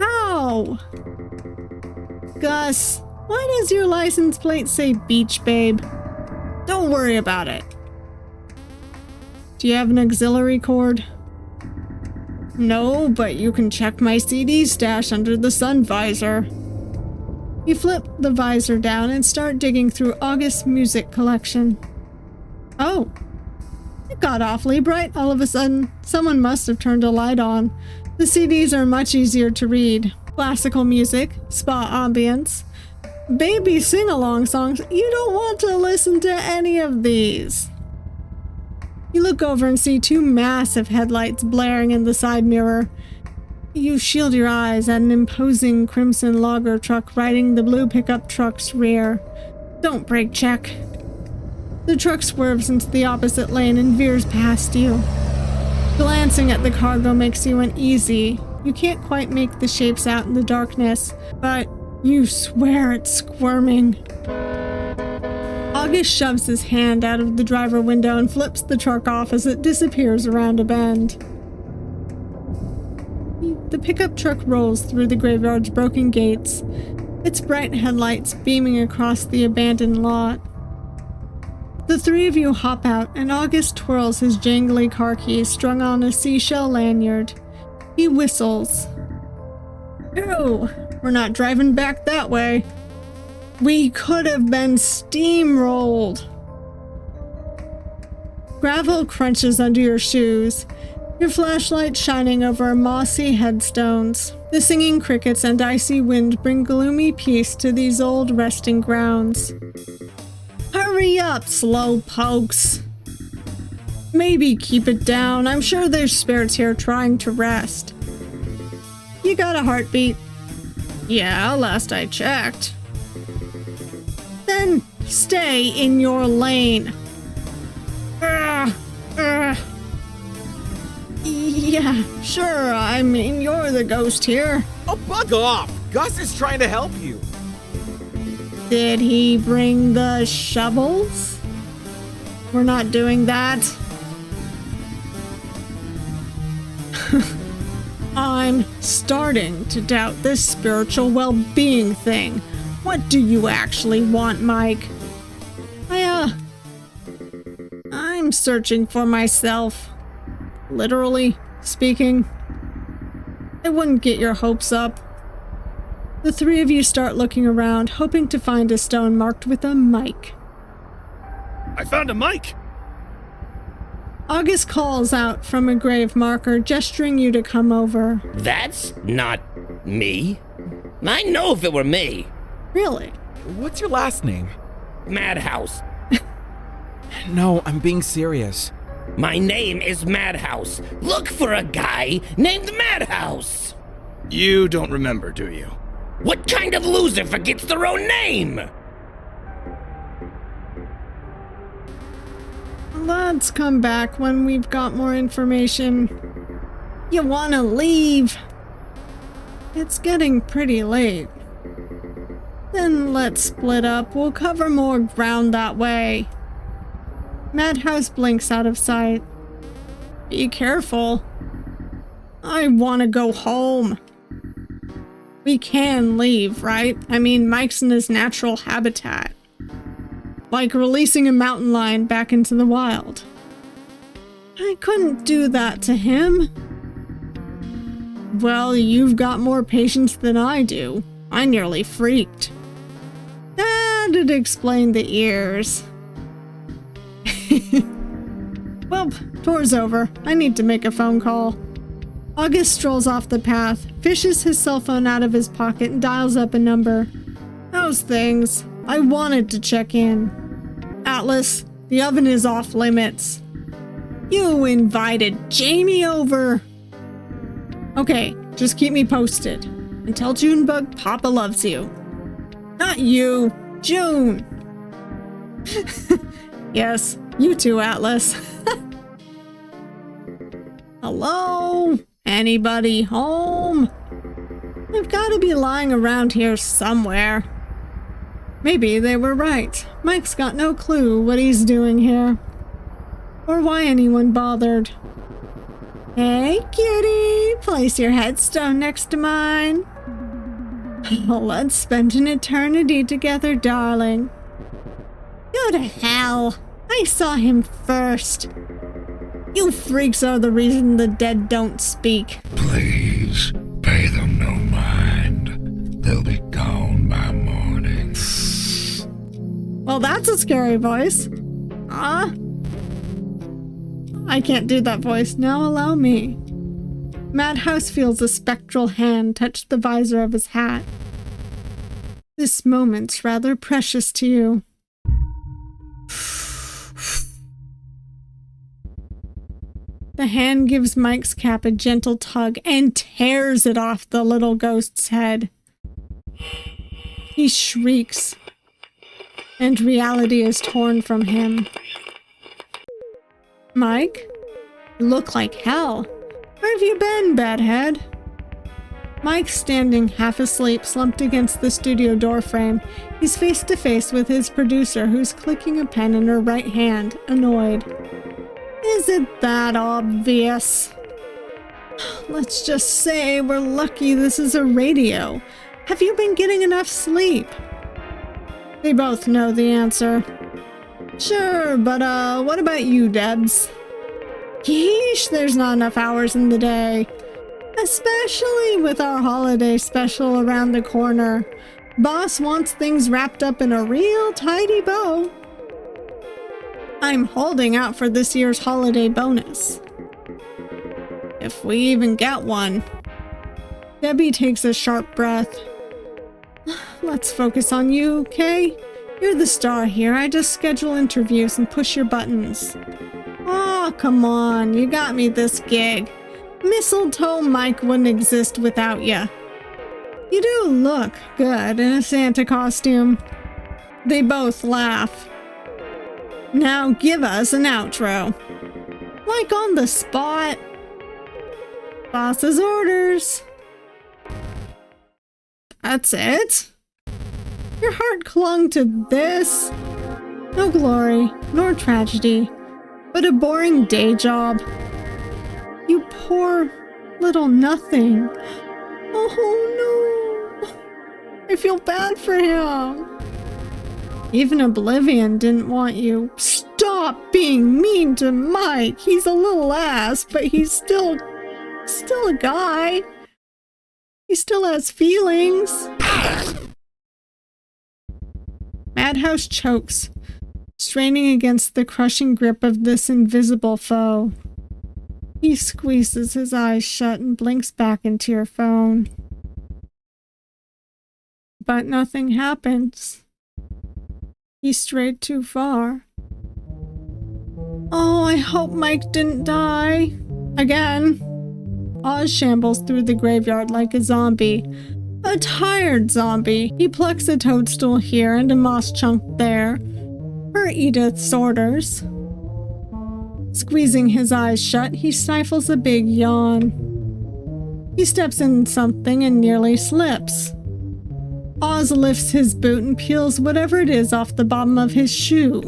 Ow! Gus, why does your license plate say Beach Babe? Don't worry about it. Do you have an auxiliary cord? No, but you can check my CD stash under the sun visor. You flip the visor down and start digging through August's music collection. Oh, It got awfully bright all of a sudden. Someone must have turned a light on. The CDs are much easier to read. Classical music, spa ambience, baby sing-along songs. You don't want to listen to any of these. You look over and see two massive headlights blaring in the side mirror. You shield your eyes at an imposing crimson logger truck riding the blue pickup truck's rear. Don't brake check. The truck swerves into the opposite lane and veers past you. Glancing at the cargo makes you uneasy. You can't quite make the shapes out in the darkness, but you swear it's squirming. August shoves his hand out of the driver window and flips the truck off as it disappears around a bend. The pickup truck rolls through the graveyard's broken gates, its bright headlights beaming across the abandoned lot. The three of you hop out, and August twirls his jangly car keys strung on a seashell lanyard. He whistles. No, we're not driving back that way. We could have been steamrolled. Gravel crunches under your shoes, your flashlight shining over mossy headstones. The singing crickets and icy wind bring gloomy peace to these old resting grounds. Hurry up, slow pokes. Maybe keep it down. I'm sure there's spirits here trying to rest. You got a heartbeat? Yeah, last I checked. Then stay in your lane. Yeah, sure. I mean, you're the ghost here. Oh, bug off! Gus is trying to help you. Did he bring the shovels? We're not doing that. I'm starting to doubt this spiritual well-being thing. What do you actually want, Mike? I'm searching for myself. Literally speaking. I wouldn't get your hopes up. The three of you start looking around, hoping to find a stone marked with a mic. I found a mic! August calls out from a grave marker, gesturing you to come over. That's not me. I know if it were me. Really? What's your last name? Madhouse. No, I'm being serious. My name is Madhouse. Look for a guy named Madhouse. You don't remember, do you? What kind of loser forgets their own name? Let's come back when we've got more information. You wanna leave? It's getting pretty late. Then let's split up. We'll cover more ground that way. Madhouse blinks out of sight. Be careful. I want to go home. We can leave, right? I mean, Mike's in his natural habitat. Like releasing a mountain lion back into the wild. I couldn't do that to him. Well, you've got more patience than I do. I nearly freaked. That'd explain the ears. Well, tour's over. I need to make a phone call. August strolls off the path, fishes his cell phone out of his pocket, and dials up a number. How's things? I wanted to check in. Atlas, the oven is off limits. You invited Jamie over. Okay, just keep me posted. And tell Junebug Papa loves you. Not you, June. Yes, you too, Atlas. Hello? Anybody home? They've got to be lying around here somewhere. Maybe they were right. Mike's got no clue what he's doing here. Or why anyone bothered. Hey, cutie, place your headstone next to mine. Let's spend an eternity together, darling. Go to hell. I saw him first. You freaks are the reason the dead don't speak. Please, pay them no mind. They'll be gone by morning. Well, that's a scary voice. I can't do that voice. Now allow me. Madhouse feels a spectral hand touch the visor of his hat. This moment's rather precious to you. The hand gives Mike's cap a gentle tug and tears it off the little ghost's head. He shrieks, and reality is torn from him. Mike? You look like hell. Where have you been, bedhead? Mike's standing half asleep, slumped against the studio doorframe. He's face to face with his producer, who's clicking a pen in her right hand, annoyed. Is it that obvious? Let's just say we're lucky this is a radio. Have you been getting enough sleep? They both know the answer. Sure, but what about you, Debs? Yeesh, there's not enough hours in the day. Especially with our holiday special around the corner. Boss wants things wrapped up in a real tidy bow. I'm holding out for this year's holiday bonus. If we even get one. Debbie takes a sharp breath. Let's focus on you, okay? You're the star here. I just schedule interviews and push your buttons. Oh, come on. You got me this gig. Mistletoe Mike wouldn't exist without ya. You do look good in a Santa costume. They both laugh. Now give us an outro. Like on the spot. Boss's orders. That's it? Your heart clung to this? No glory, nor tragedy, but a boring day job. You poor little nothing. Oh no. I feel bad for him. Even Oblivion didn't want you. Stop being mean to Mike. He's a little ass, but he's still a guy. He still has feelings. Madhouse chokes, straining against the crushing grip of this invisible foe. He squeezes his eyes shut and blinks back into your phone. But nothing happens. He strayed too far. Oh, I hope Mike didn't die. Again. Oz shambles through the graveyard like a zombie. A tired zombie. He plucks a toadstool here and a moss chunk there. Per Edith's orders. Squeezing his eyes shut, he stifles a big yawn. He steps in something and nearly slips. Oz lifts his boot and peels whatever it is off the bottom of his shoe.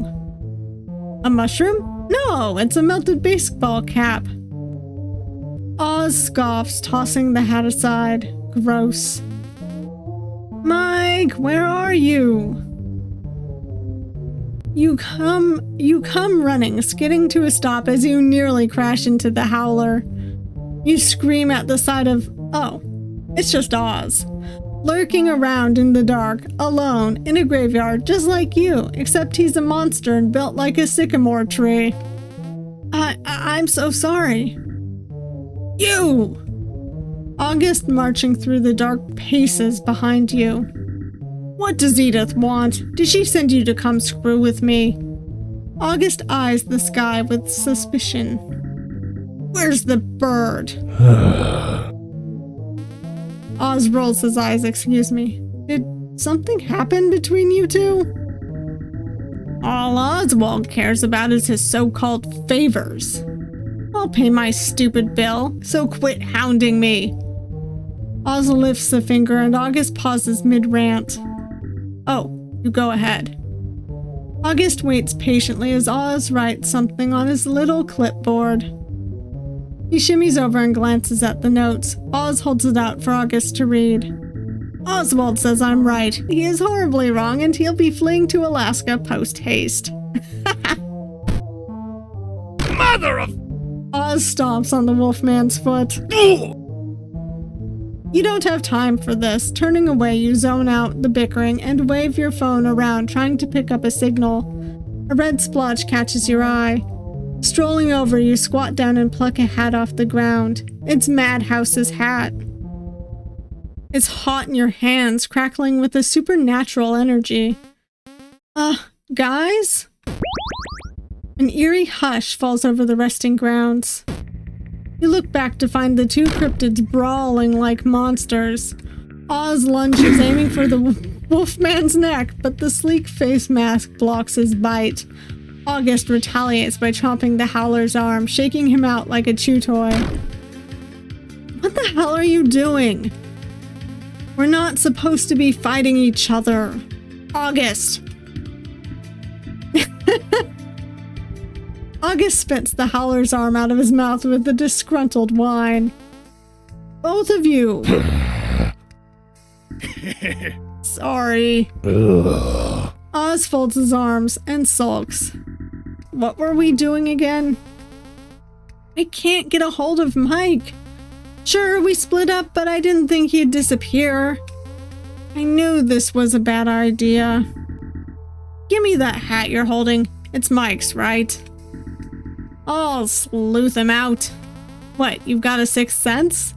A mushroom? No, it's a melted baseball cap. Oz scoffs, tossing the hat aside. Gross. Mike, where are you? You come running, skidding to a stop as you nearly crash into the howler. You scream at the sight of, oh, it's just Oz. Lurking around in the dark, alone, in a graveyard, just like you, except he's a monster and built like a sycamore tree. I'm so sorry. You! August marching through the dark paces behind you. What does Edith want? Did she send you to come screw with me? August eyes the sky with suspicion. Where's the bird? Oz rolls his eyes, excuse me. Did something happen between you two? All Oswald cares about is his so-called favors. I'll pay my stupid bill, so quit hounding me. Oz lifts a finger and August pauses mid-rant. Oh, you go ahead. August waits patiently as Oz writes something on his little clipboard. He shimmies over and glances at the notes. Oz holds it out for August to read. Oswald says I'm right. He is horribly wrong and he'll be fleeing to Alaska post-haste. Mother of... Oz stomps on the wolfman's foot. You don't have time for this. Turning away, you zone out the bickering and wave your phone around, trying to pick up a signal. A red splotch catches your eye. Strolling over, you squat down and pluck a hat off the ground. It's Madhouse's hat. It's hot in your hands, crackling with a supernatural energy. Guys? An eerie hush falls over the resting grounds. You look back to find the two cryptids brawling like monsters. Oz lunges, aiming for the wolfman's neck, but the sleek face mask blocks his bite. August retaliates by chomping the howler's arm, shaking him out like a chew toy. What the hell are you doing? We're not supposed to be fighting each other. August! August spits the howler's arm out of his mouth with a disgruntled whine. Both of you! Sorry. Oz folds his arms and sulks. What were we doing again? I can't get a hold of Mike. Sure, we split up, but I didn't think he'd disappear. I knew this was a bad idea. Give me that hat you're holding. It's Mike's, right? I'll sleuth him out. What, you've got a sixth sense?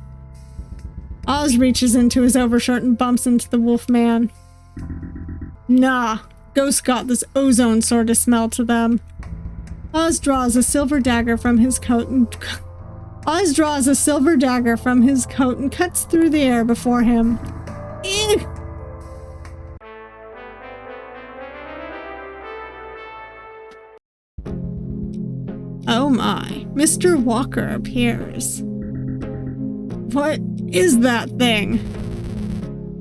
Oz reaches into his overshirt and bumps into the wolfman. Nah, ghosts got this ozone sort of smell to them. Oz draws a silver dagger from his coat and cuts through the air before him. Eek! Oh my, Mr. Walker appears. What is that thing?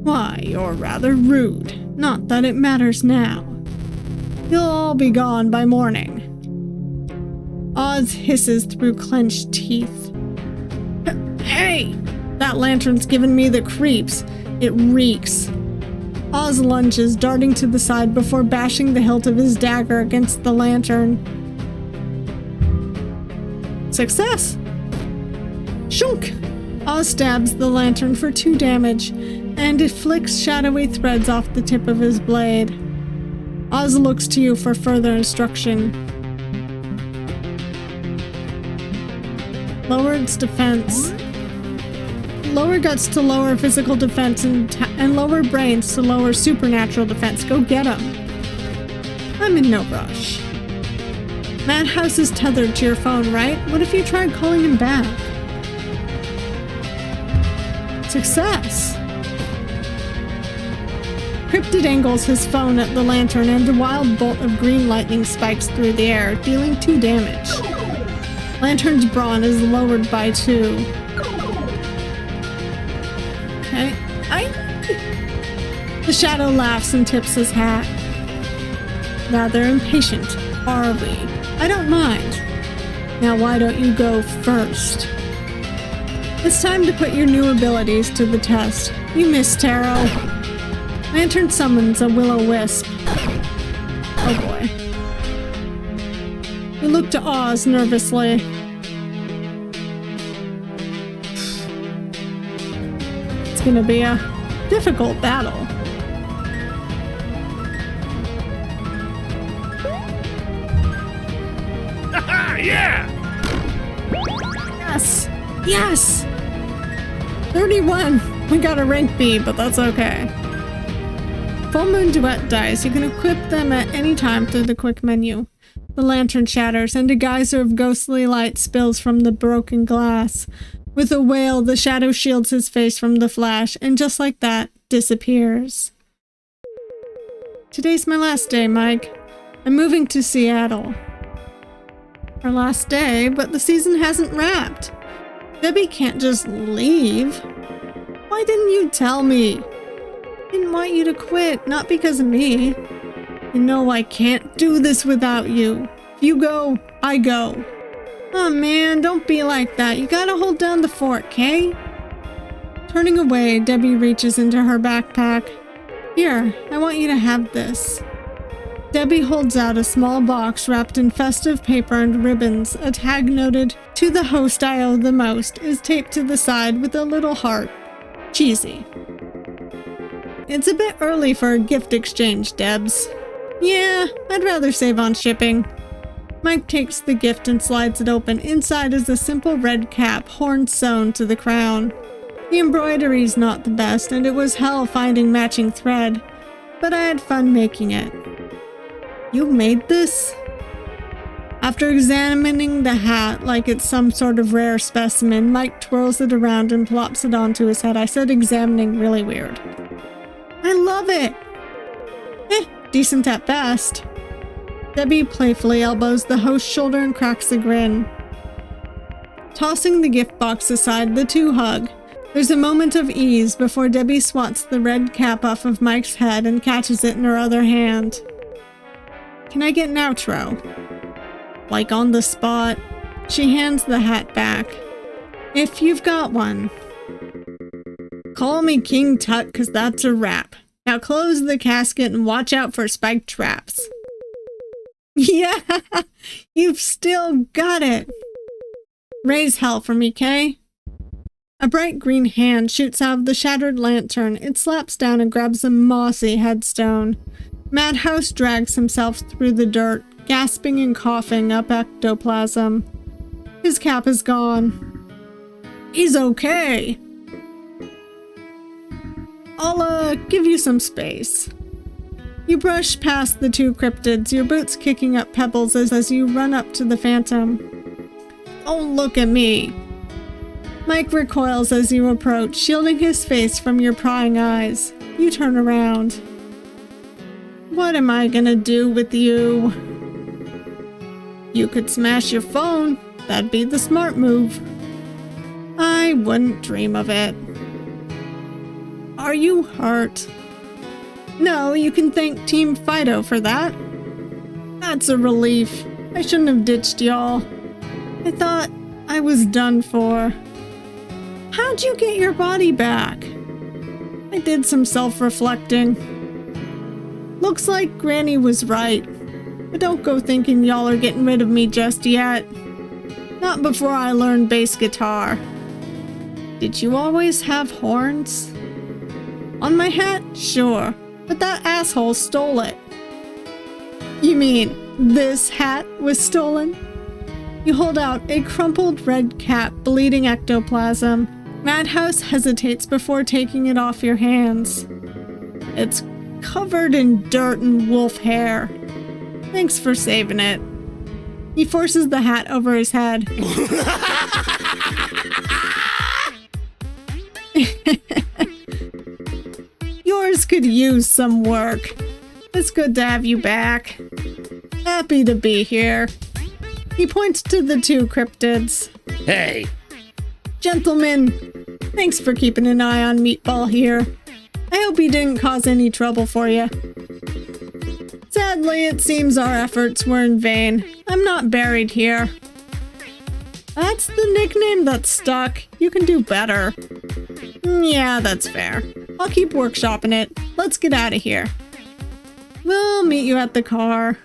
Why, you're rather rude. Not that it matters now. You'll all be gone by morning. Oz hisses through clenched teeth. Hey! That lantern's given me the creeps. It reeks. Oz lunges, darting to the side before bashing the hilt of his dagger against the lantern. Success! Shunk! Oz stabs the lantern for 2 damage, and it flicks shadowy threads off the tip of his blade. Oz looks to you for further instruction. Lower its defense. Lower guts to lower physical defense and lower brains to lower supernatural defense. Go get 'em. I'm in no rush. Madhouse is tethered to your phone, right? What if you tried calling him back? Success! Cryptid angles his phone at the lantern and a wild bolt of green lightning spikes through the air, dealing 2 damage. Lantern's brawn is lowered by 2. Okay. The shadow laughs and tips his hat. Rather impatient, are we? I don't mind. Now why don't you go first? It's time to put your new abilities to the test. You missed, Taro. Lantern summons a will-o-wisp. Oh boy. You look to Oz nervously. It's gonna be a difficult battle. Yeah! Yes! Yes! 31! We got a rank B, but that's okay. Full Moon Duet dice. You can equip them at any time through the quick menu. The lantern shatters, and a geyser of ghostly light spills from the broken glass. With a wail, the shadow shields his face from the flash, and just like that, disappears. Today's my last day, Mike. I'm moving to Seattle. Our last day, but the season hasn't wrapped. Debbie can't just leave. Why didn't you tell me? I didn't want you to quit, not because of me. You know I can't do this without you. If you go, I go. Oh man, don't be like that. You gotta hold down the fort, okay? Turning away, Debbie reaches into her backpack. Here, I want you to have this. Debbie holds out a small box wrapped in festive paper and ribbons. A tag noted, "To the host I owe the most," is taped to the side with a little heart. Cheesy. It's a bit early for a gift exchange, Debs. Yeah, I'd rather save on shipping. Mike takes the gift and slides it open. Inside is a simple red cap, horn sewn to the crown. The embroidery's not the best, and it was hell finding matching thread, but I had fun making it. You made this? After examining the hat like it's some sort of rare specimen, Mike twirls it around and plops it onto his head. I said examining really weird. I love it! Decent at best. Debbie playfully elbows the host's shoulder and cracks a grin. Tossing the gift box aside, the two hug. There's a moment of ease before Debbie swats the red cap off of Mike's head and catches it in her other hand. Can I get an outro? Like on the spot. She hands the hat back. If you've got one. Call me King Tut, 'cause that's a wrap. Now close the casket and watch out for spiked traps. Yeah, you've still got it. Raise hell for me, Kay. A bright green hand shoots out of the shattered lantern. It slaps down and grabs a mossy headstone. Madhouse drags himself through the dirt, gasping and coughing up ectoplasm. His cap is gone. He's okay. I'll give you some space. You brush past the two cryptids, your boots kicking up pebbles as you run up to the phantom. Oh, look at me. Mike recoils as you approach, shielding his face from your prying eyes. You turn around. What am I gonna do with you? You could smash your phone. That'd be the smart move. I wouldn't dream of it. Are you hurt? No, you can thank Team Fido for that. That's a relief. I shouldn't have ditched y'all. I thought I was done for. How'd you get your body back? I did some self-reflecting. Looks like Granny was right. But don't go thinking y'all are getting rid of me just yet. Not before I learn bass guitar. Did you always have horns? On my hat? Sure. But that asshole stole it. You mean this hat was stolen? You hold out a crumpled red cap, bleeding ectoplasm. Madhouse hesitates before taking it off your hands. It's covered in dirt and wolf hair. Thanks for saving it. He forces the hat over his head. Yours could use some work. It's good to have you back. Happy to be here. He points to the two cryptids. Hey! Gentlemen, thanks for keeping an eye on Meatball here. I hope he didn't cause any trouble for you. Sadly, it seems our efforts were in vain. I'm not buried here. That's the nickname that stuck. You can do better. Yeah, that's fair. I'll keep workshopping it. Let's get out of here. We'll meet you at the car.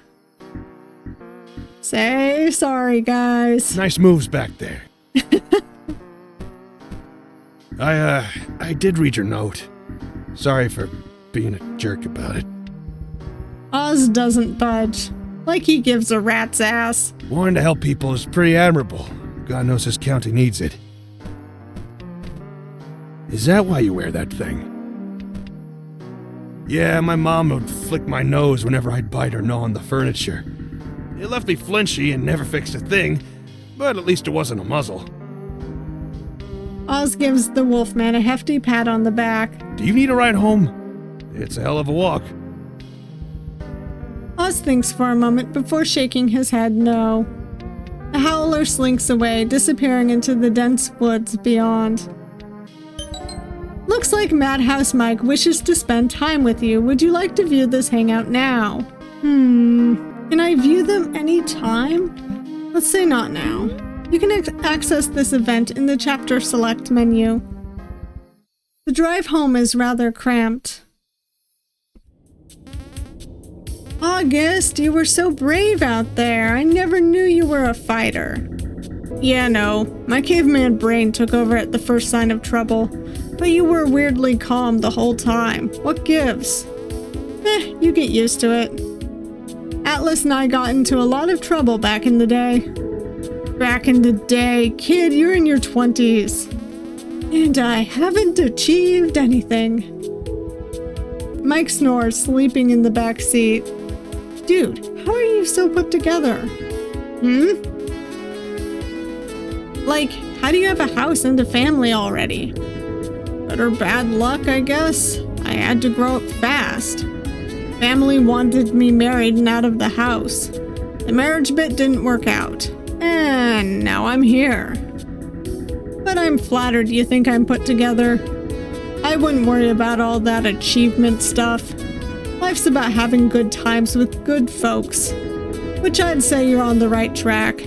Say sorry, guys. Nice moves back there. I did read your note. Sorry for being a jerk about it. Oz doesn't budge. Like he gives a rat's ass. Wanting to help people is pretty admirable. God knows this county needs it. Is that why you wear that thing? Yeah, my mom would flick my nose whenever I'd bite or gnaw on the furniture. It left me flinchy and never fixed a thing, but at least it wasn't a muzzle. Oz gives the Wolfman a hefty pat on the back. Do you need a ride home? It's a hell of a walk. Oz thinks for a moment before shaking his head no. The howler slinks away, disappearing into the dense woods beyond. Looks like Madhouse Mike wishes to spend time with you. Would you like to view this hangout now? Can I view them anytime? Let's say not now. You can access this event in the chapter select menu. The drive home is rather cramped. August, you were so brave out there. I never knew you were a fighter. Yeah, no. My caveman brain took over at the first sign of trouble. But you were weirdly calm the whole time. What gives? You get used to it. Atlas and I got into a lot of trouble back in the day. Back in the day, kid, you're in your 20s. And I haven't achieved anything. Mike snores, sleeping in the back seat. Dude, how are you so put together? Like, how do you have a house and a family already? Good or bad luck, I guess. I had to grow up fast. Family wanted me married and out of the house. The marriage bit didn't work out. And now I'm here. But I'm flattered you think I'm put together. I wouldn't worry about all that achievement stuff. Life's about having good times with good folks. Which I'd say you're on the right track.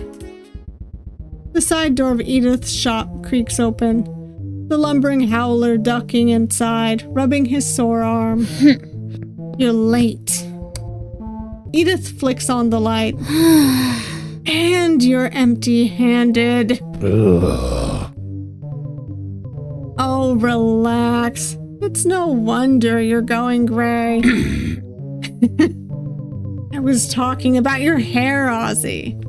The side door of Edith's shop creaks open. The lumbering howler ducking inside, rubbing his sore arm. You're late. Edith flicks on the light. And you're empty-handed. Oh, relax. It's no wonder you're going gray. I was talking about your hair, Ozzy.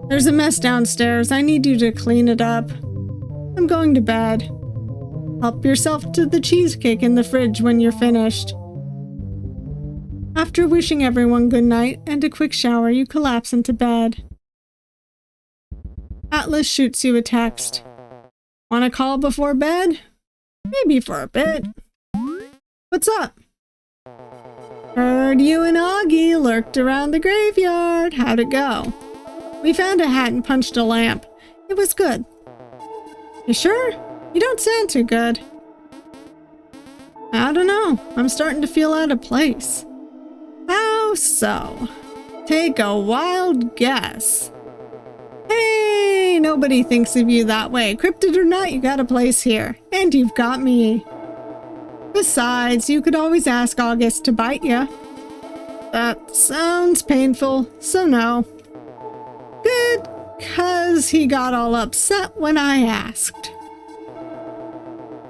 There's a mess downstairs. I need you to clean it up. I'm going to bed. Help yourself to the cheesecake in the fridge when you're finished. After wishing everyone good night and a quick shower, you collapse into bed. Atlas shoots you a text. Want to call before bed? Maybe for a bit. What's up? Heard you and Augie lurked around the graveyard. How'd it go? We found a hat and punched a lamp. It was good. You sure? You don't sound too good. I don't know. I'm starting to feel out of place. How so? Take a wild guess. Hey, nobody thinks of you that way. Cryptid or not, you got a place here. And you've got me. Besides, you could always ask August to bite you. That sounds painful, so no. Good, 'cause he got all upset when I asked.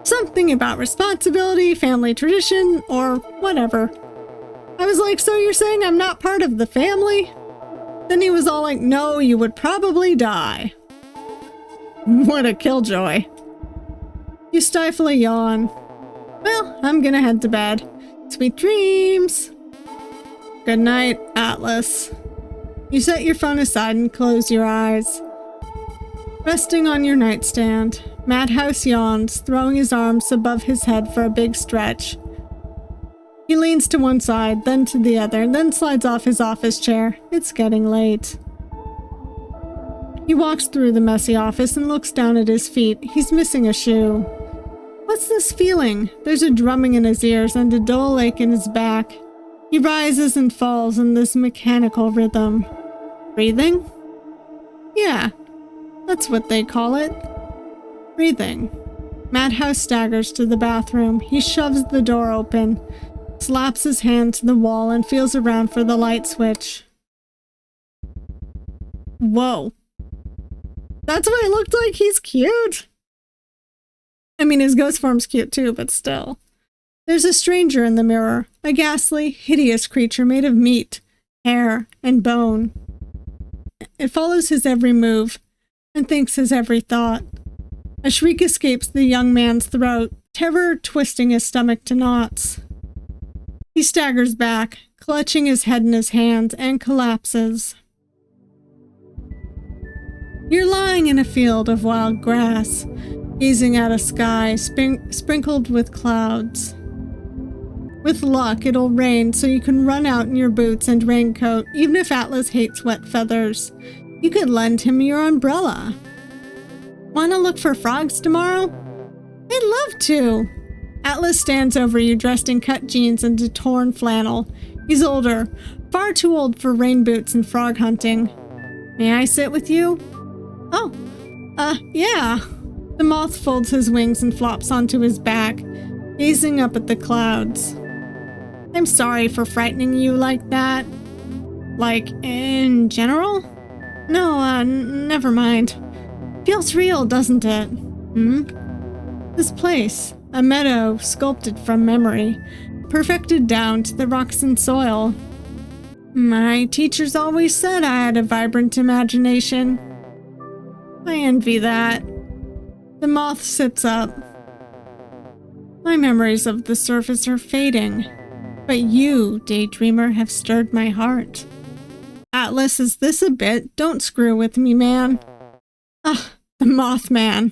Something about responsibility, family tradition, or whatever. I was like, so you're saying I'm not part of the family? Then he was all like, no, you would probably die. What a killjoy. You stifle a yawn. Well, I'm gonna head to bed. Sweet dreams. Good night, Atlas. You set your phone aside and close your eyes. Resting on your nightstand, Madhouse yawns, throwing his arms above his head for a big stretch. He leans to one side, then to the other, then slides off his office chair. It's getting late. He walks through the messy office and looks down at his feet. He's missing a shoe. What's this feeling? There's a drumming in his ears and a dull ache in his back. He rises and falls in this mechanical rhythm. Breathing? Yeah, that's what they call it. Breathing. Madhouse staggers to the bathroom. He shoves the door open, slaps his hand to the wall, and feels around for the light switch. Whoa. That's what it looked like? He's cute. I mean, his ghost form's cute too, but still. There's a stranger in the mirror, a ghastly, hideous creature made of meat, hair, and bone. It follows his every move and thinks his every thought. A shriek escapes the young man's throat, terror twisting his stomach to knots. He staggers back, clutching his head in his hands, and collapses. You're lying in a field of wild grass, gazing at a sky sprinkled with clouds. With luck, it'll rain so you can run out in your boots and raincoat, even if Atlas hates wet feathers. You could lend him your umbrella. Wanna look for frogs tomorrow? I'd love to. Atlas stands over you dressed in cut jeans and a torn flannel. He's older, far too old for rain boots and frog hunting. May I sit with you? Oh, yeah. The moth folds his wings and flops onto his back, gazing up at the clouds. I'm sorry for frightening you like that. Like, in general? No, never mind. Feels real, doesn't it? This place, a meadow sculpted from memory, perfected down to the rocks and soil. My teachers always said I had a vibrant imagination. I envy that. The moth sits up. My memories of the surface are fading, but you, daydreamer, have stirred my heart. Atlas, is this a bit? Don't screw with me, man. Ah, the Mothman.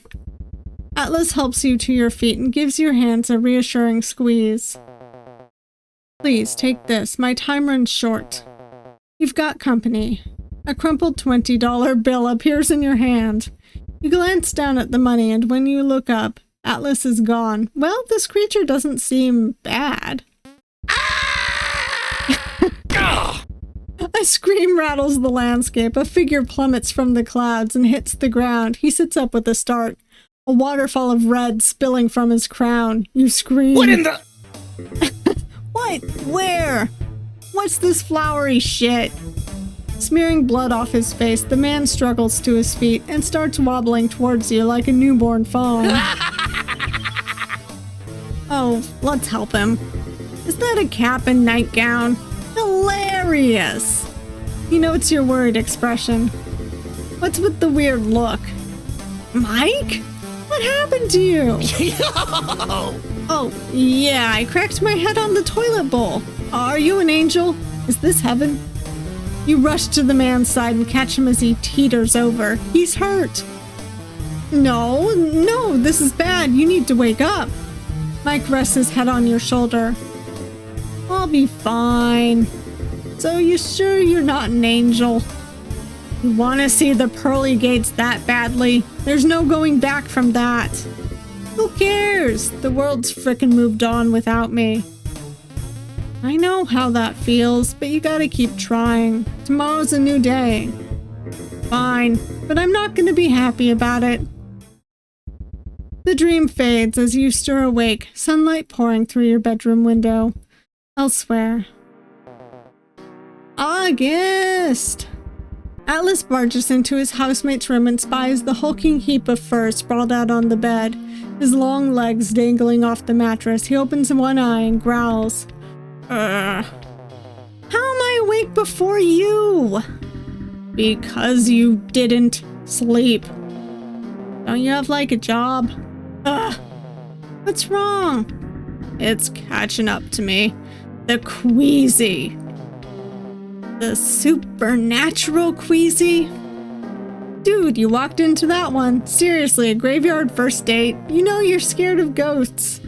Atlas helps you to your feet and gives your hands a reassuring squeeze. Please, take this. My time runs short. You've got company. A crumpled $20 bill appears in your hand. You glance down at the money, and when you look up, Atlas is gone. Well, this creature doesn't seem bad. A scream rattles the landscape. A figure plummets from the clouds and hits the ground. He sits up with a start. A waterfall of red spilling from his crown. You scream. What in the... What? Where? What's this flowery shit? Smearing blood off his face, the man struggles to his feet and starts wobbling towards you like a newborn fawn. Oh, let's help him. Is that a cap and nightgown? Hilarious! You know it's your worried expression. What's with the weird look? Mike? What happened to you? Oh, yeah, I cracked my head on the toilet bowl. Are you an angel? Is this heaven? You rush to the man's side and catch him as he teeters over. He's hurt. No, this is bad. You need to wake up. Mike rests his head on your shoulder. I'll be fine. So you sure you're not an angel? You want to see the pearly gates that badly? There's no going back from that. Who cares? The world's frickin' moved on without me. I know how that feels, but you gotta keep trying. Tomorrow's a new day. Fine, but I'm not gonna be happy about it. The dream fades as you stir awake, sunlight pouring through your bedroom window. Elsewhere. August! Atlas barges into his housemate's room and spies the hulking heap of fur sprawled out on the bed. His long legs dangling off the mattress, he opens one eye and growls. How am I awake before you? Because you didn't sleep. Don't you have like a job? What's wrong? It's catching up to me. The queasy. The supernatural queasy? Dude, you walked into that one. Seriously, a graveyard first date. You know you're scared of ghosts.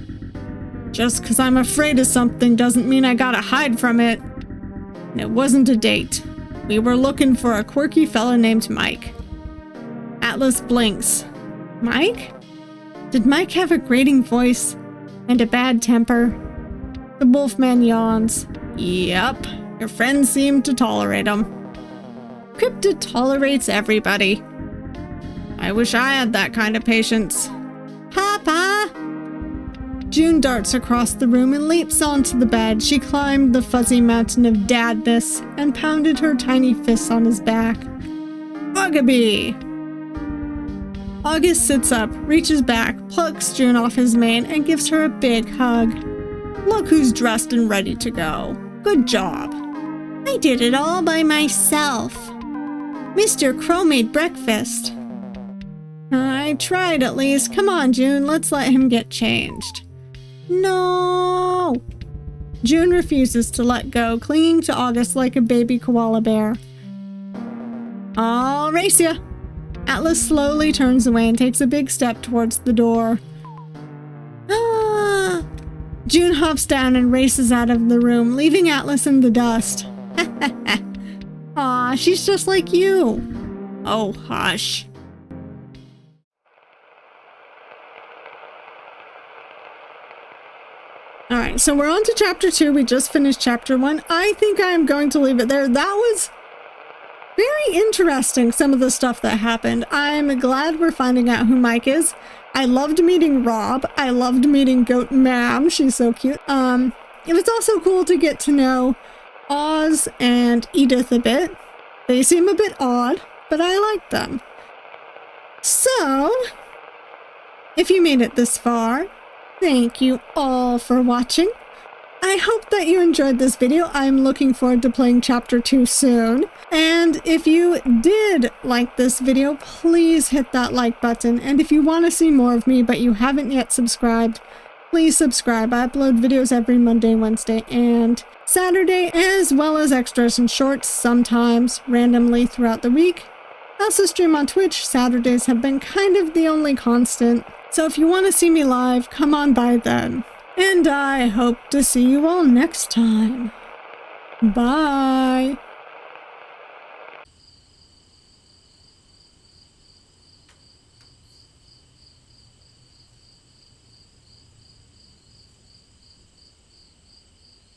Just because I'm afraid of something doesn't mean I gotta hide from it. And it wasn't a date. We were looking for a quirky fella named Mike. Atlas blinks. Mike? Did Mike have a grating voice and a bad temper? The wolfman yawns. Yep, your friends seem to tolerate him. Cryptid tolerates everybody. I wish I had that kind of patience. Papa! June darts across the room and leaps onto the bed. She climbed the fuzzy mountain of dadness and pounded her tiny fists on his back. Bugabee! August sits up, reaches back, plucks June off his mane, and gives her a big hug. Look who's dressed and ready to go. Good job. I did it all by myself. Mr. Crow made breakfast. I tried at least. Come on, June, let's let him get changed. No! June refuses to let go, clinging to August like a baby koala bear. I'll race ya! Atlas slowly turns away and takes a big step towards the door. Ah! June hops down and races out of the room, leaving Atlas in the dust. Aw, she's just like you. Oh, hush. Alright, so we're on to chapter 2. We just finished chapter 1. I think I'm going to leave it there. That was very interesting, some of the stuff that happened. I'm glad we're finding out who Mike is. I loved meeting Rob. I loved meeting Goat Mam. She's so cute. It was also cool to get to know Oz and Edith a bit. They seem a bit odd, but I like them. So, if you made it this far, thank you all for watching. I hope that you enjoyed this video. I'm looking forward to playing Chapter 2 soon. And if you did like this video, please hit that like button. And if you want to see more of me but you haven't yet subscribed, please subscribe. I upload videos every Monday, Wednesday, and Saturday, as well as extras and shorts sometimes randomly throughout the week. I also stream on Twitch. Saturdays have been kind of the only constant. So if you want to see me live, come on by then. And I hope to see you all next time. Bye.